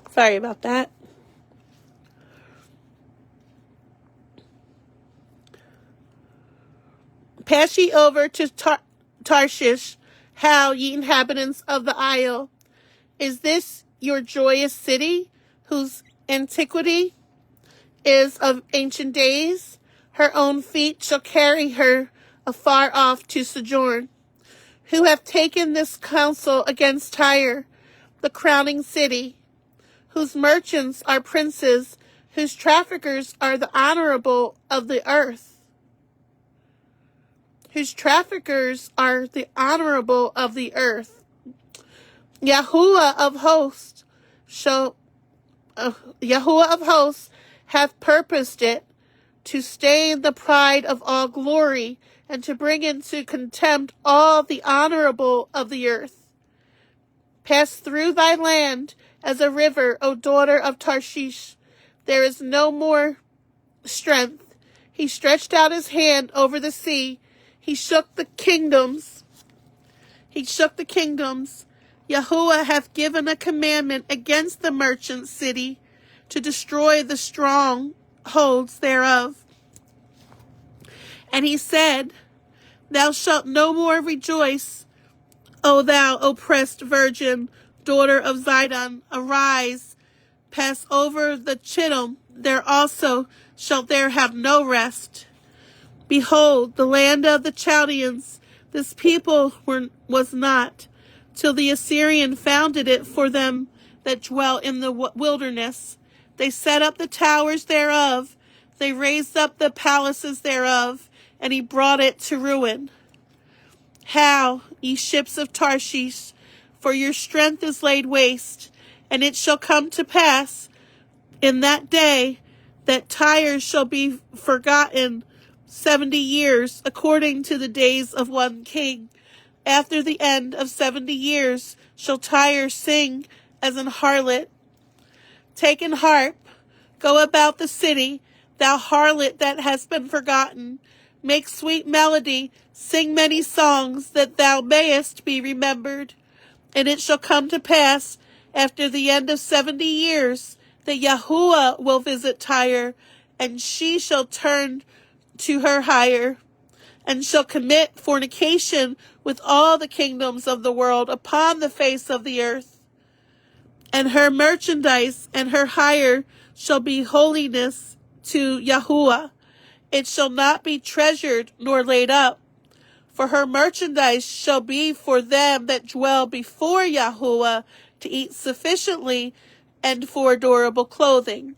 Sorry about that. Pass ye over to Tarshish, how ye inhabitants of the isle. Is this your joyous city, whose antiquity is of ancient days? Her own feet shall carry her afar off to sojourn. Who have taken this counsel against Tyre, the crowning city, whose merchants are princes, whose traffickers are the honorable of the earth? Whose traffickers are the honorable of the earth. Yahuwah of hosts shall Yahuwah of hosts hath purposed it, to stain the pride of all glory, and to bring into contempt all the honorable of the earth. Pass through thy land as a river, O daughter of Tarshish. There is no more strength. He stretched out his hand over the sea. He shook the kingdoms. Yahuwah hath given a commandment against the merchant city, to destroy the strongholds thereof. And he said, Thou shalt no more rejoice, O thou oppressed virgin, daughter of Zidon. Arise, pass over the Chittim, there also shalt there have no rest. Behold, the land of the Chaldeans, this people was not, till the Assyrian founded it for them that dwell in the wilderness. They set up the towers thereof, they raised up the palaces thereof, and he brought it to ruin. How, ye ships of Tarshish, for your strength is laid waste, and it shall come to pass in that day that Tyre shall be forgotten 70 years, according to the days of one king. After the end of 70 years shall Tyre sing as an harlot. Take an harp, go about the city, thou harlot that hast been forgotten. Make sweet melody, sing many songs, that thou mayest be remembered. And it shall come to pass, after the end of 70 years, that Yahuwah will visit Tyre, and she shall turn to her hire, and shall commit fornication with all the kingdoms of the world upon the face of the earth. And her merchandise and her hire shall be holiness to Yahuwah. It shall not be treasured nor laid up. For her merchandise shall be for them that dwell before Yahuwah, to eat sufficiently, and for durable clothing.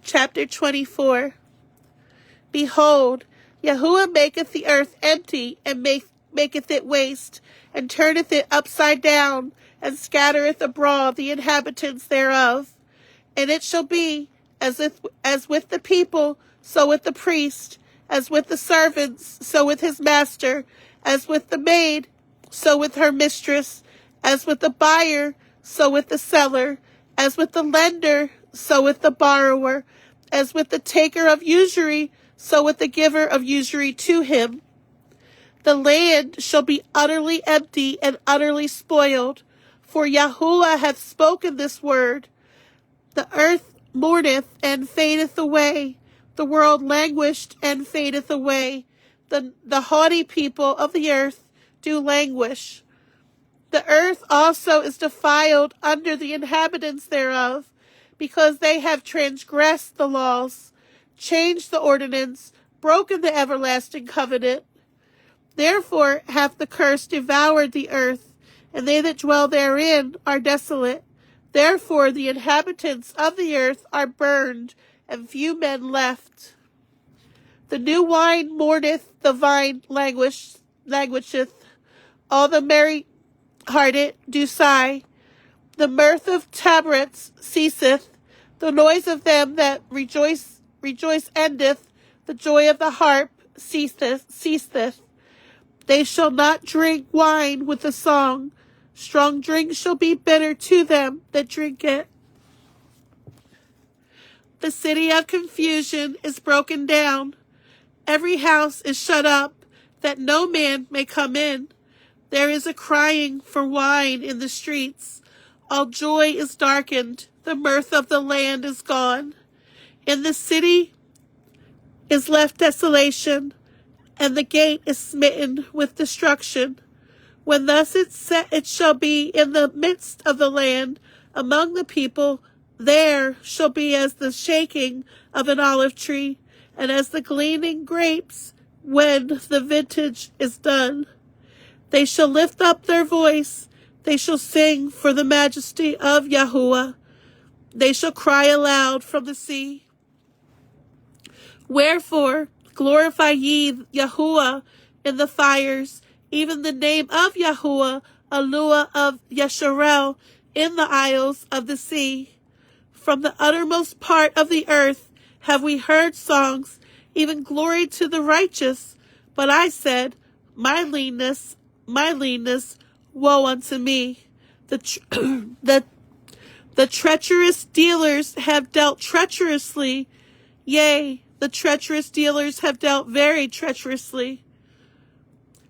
Chapter 24. Behold, Yahuwah maketh the earth empty, and maketh it waste, and turneth it upside down, and scattereth abroad the inhabitants thereof. And it shall be, as with the people, so with the priest, as with the servants, so with his master, as with the maid, so with her mistress, as with the buyer, so with the seller, as with the lender, so with the borrower, as with the taker of usury, so with the giver of usury to him. The land shall be utterly empty and utterly spoiled, for Yahuwah hath spoken this word. The earth mourneth and fadeth away. The world languished and fadeth away. The haughty people of the earth do languish. The earth also is defiled under the inhabitants thereof, because they have transgressed the laws, changed the ordinance, broken the everlasting covenant. Therefore hath the curse devoured the earth, and they that dwell therein are desolate. Therefore the inhabitants of the earth are burned, and few men left. The new wine mourneth, the vine languisheth. All the merry-hearted do sigh. The mirth of tabrets ceaseth. The noise of them that rejoice endeth. The joy of the harp ceaseth. They shall not drink wine with a song. Strong drink shall be bitter to them that drink it. The city of confusion is broken down. Every house is shut up, that no man may come in. There is a crying for wine in the streets. All joy is darkened. The mirth of the land is gone. In the city is left desolation, and the gate is smitten with destruction. When thus it shall be in the midst of the land, among the people, there shall be as the shaking of an olive tree, and as the gleaning grapes when the vintage is done. They shall lift up their voice, they shall sing for the majesty of Yahuwah. They shall cry aloud from the sea. Wherefore, glorify ye Yahuwah in the fires, even the name of Yahuwah, Alua of Yasharel, in the isles of the sea. From the uttermost part of the earth have we heard songs, even glory to the righteous. But I said, my leanness, woe unto me. The treacherous dealers have dealt treacherously. Yea, the treacherous dealers have dealt very treacherously.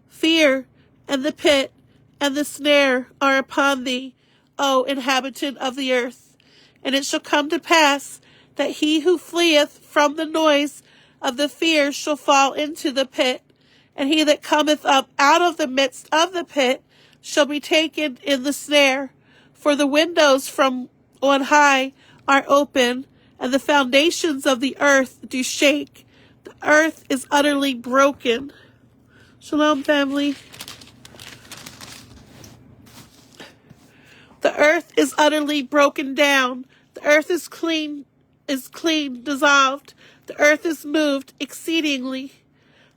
Fear and the pit and the snare are upon thee, O inhabitant of the earth. And it shall come to pass that he who fleeth from the noise of the fear shall fall into the pit, and he that cometh up out of the midst of the pit shall be taken in the snare. For the windows from on high are open, and the foundations of the earth do shake. The earth is utterly broken. Shalom, family. The earth is utterly broken down. The earth is clean, dissolved. The earth is moved exceedingly.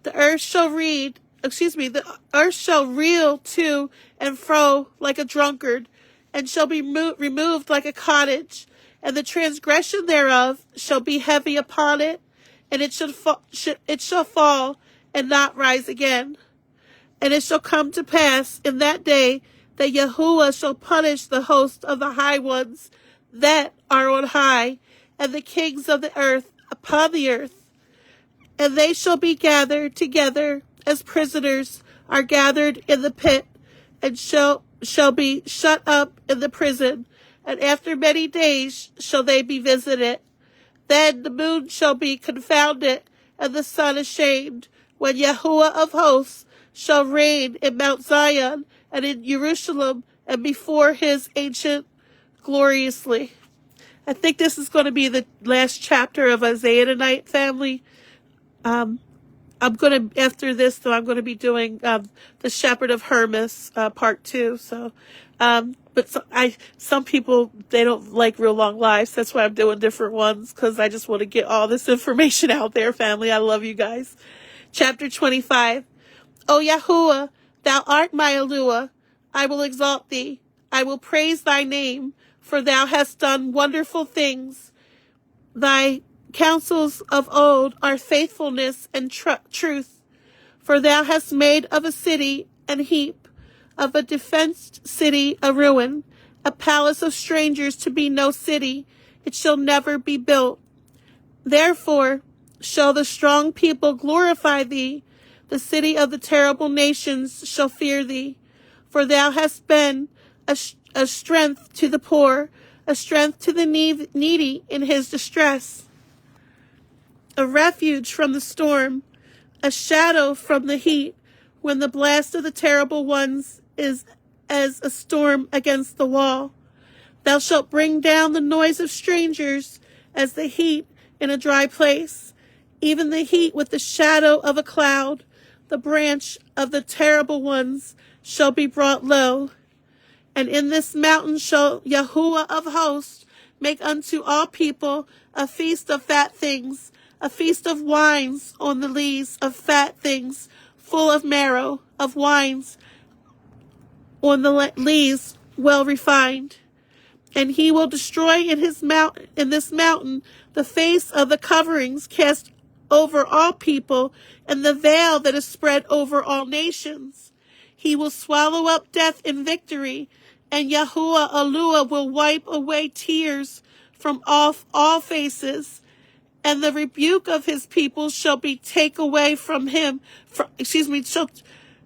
The earth shall the earth shall reel to and fro like a drunkard, and shall be removed like a cottage, and the transgression thereof shall be heavy upon it, and it shall fall and not rise again. And it shall come to pass in that day that Yahuwah shall punish the host of the high ones that are on high, and the kings of the earth upon the earth. And they shall be gathered together as prisoners are gathered in the pit, and shall be shut up in the prison, and after many days shall they be visited. Then the moon shall be confounded, and the sun ashamed, when Yahuwah of hosts shall reign in Mount Zion and in Jerusalem, and before his ancient gloriously. I think this is going to be the last chapter of Isaiah tonight, family. After this, though, I'm going to be doing the Shepherd of Hermas, part 2. So, some people, they don't like real long lives. That's why I'm doing different ones, because I just want to get all this information out there, family. I love you guys. Chapter 25. O Yahuwah, thou art my Alua. I will exalt thee. I will praise thy name, for thou hast done wonderful things. Thy counsels of old are faithfulness and truth. For thou hast made of a city an heap, of a defenced city a ruin, a palace of strangers to be no city. It shall never be built. Therefore shall the strong people glorify thee. The city of the terrible nations shall fear thee. For thou hast been a strength to the poor, a strength to the needy in his distress, a refuge from the storm, a shadow from the heat, when the blast of the terrible ones is as a storm against the wall. Thou shalt bring down the noise of strangers as the heat in a dry place, even the heat with the shadow of a cloud. The branch of the terrible ones shall be brought low. And in this mountain shall Yahuwah of hosts make unto all people a feast of fat things, a feast of wines on the lees of fat things, full of marrow, of wines on the lees well refined. And he will destroy in this mountain the face of the coverings cast over all people, and the veil that is spread over all nations. He will swallow up death in victory, and Yahuwah Alua will wipe away tears from off all faces, and the rebuke of his people shall be take away from him.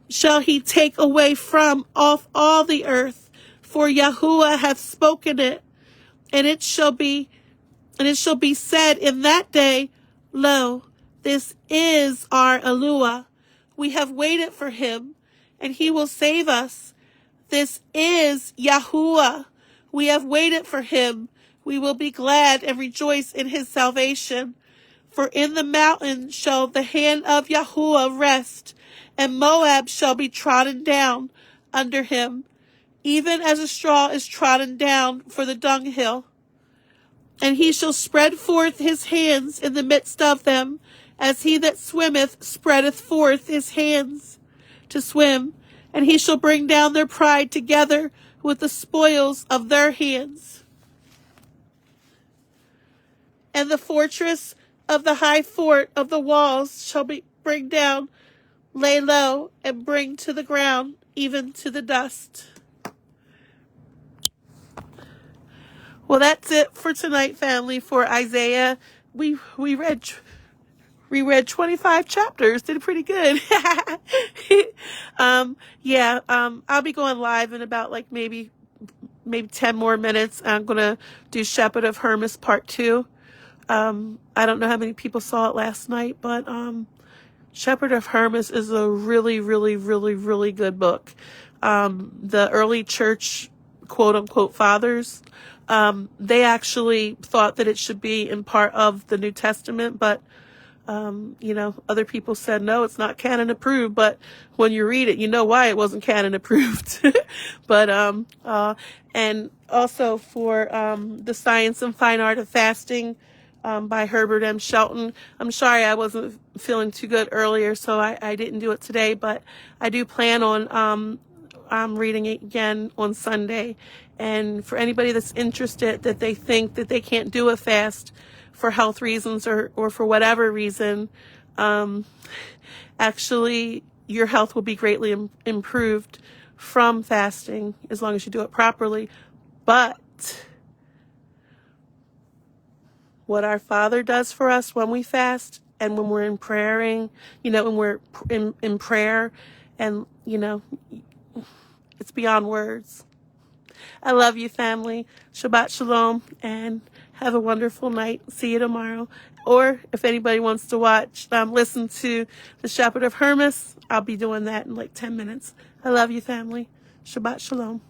Shall he take away from off all the earth? For Yahuwah hath spoken it, and it shall be said in that day, Lo, this is our Alua. We have waited for him, and he will save us. This is Yahuwah. We have waited for him. We will be glad and rejoice in his salvation. For in the mountain shall the hand of Yahuwah rest, and Moab shall be trodden down under him, even as a straw is trodden down for the dunghill. And he shall spread forth his hands in the midst of them, as he that swimmeth spreadeth forth his hands to swim, And he shall bring down their pride together with the spoils of their hands. And the fortress of the high fort of the walls shall be bring down, lay low, and bring to the ground, even to the dust. Well, that's it for tonight, family, for Isaiah. We read 25 chapters. Did pretty good. I'll be going live in about like maybe 10 more minutes. I'm going to do Shepherd of Hermas part 2. I don't know how many people saw it last night, but Shepherd of Hermas is a really, really, really, really good book. The early church, quote unquote, fathers, they actually thought that it should be in part of the New Testament, but other people said, no, it's not canon approved, but when you read it, you know why it wasn't canon approved. But, and also for, The Science and Fine Art of Fasting, by Herbert M. Shelton. I'm sorry I wasn't feeling too good earlier, so I didn't do it today, but I do plan on, reading it again on Sunday. And for anybody that's interested, that they think that they can't do a fast for health reasons or for whatever reason, actually your health will be greatly improved from fasting as long as you do it properly. But what our Father does for us when we fast and when we're in praying, when we're in prayer, and, it's beyond words. I love you, family. Shabbat shalom, and have a wonderful night. See you tomorrow. Or if anybody wants to listen to The Shepherd of Hermas, I'll be doing that in like 10 minutes. I love you, family. Shabbat shalom.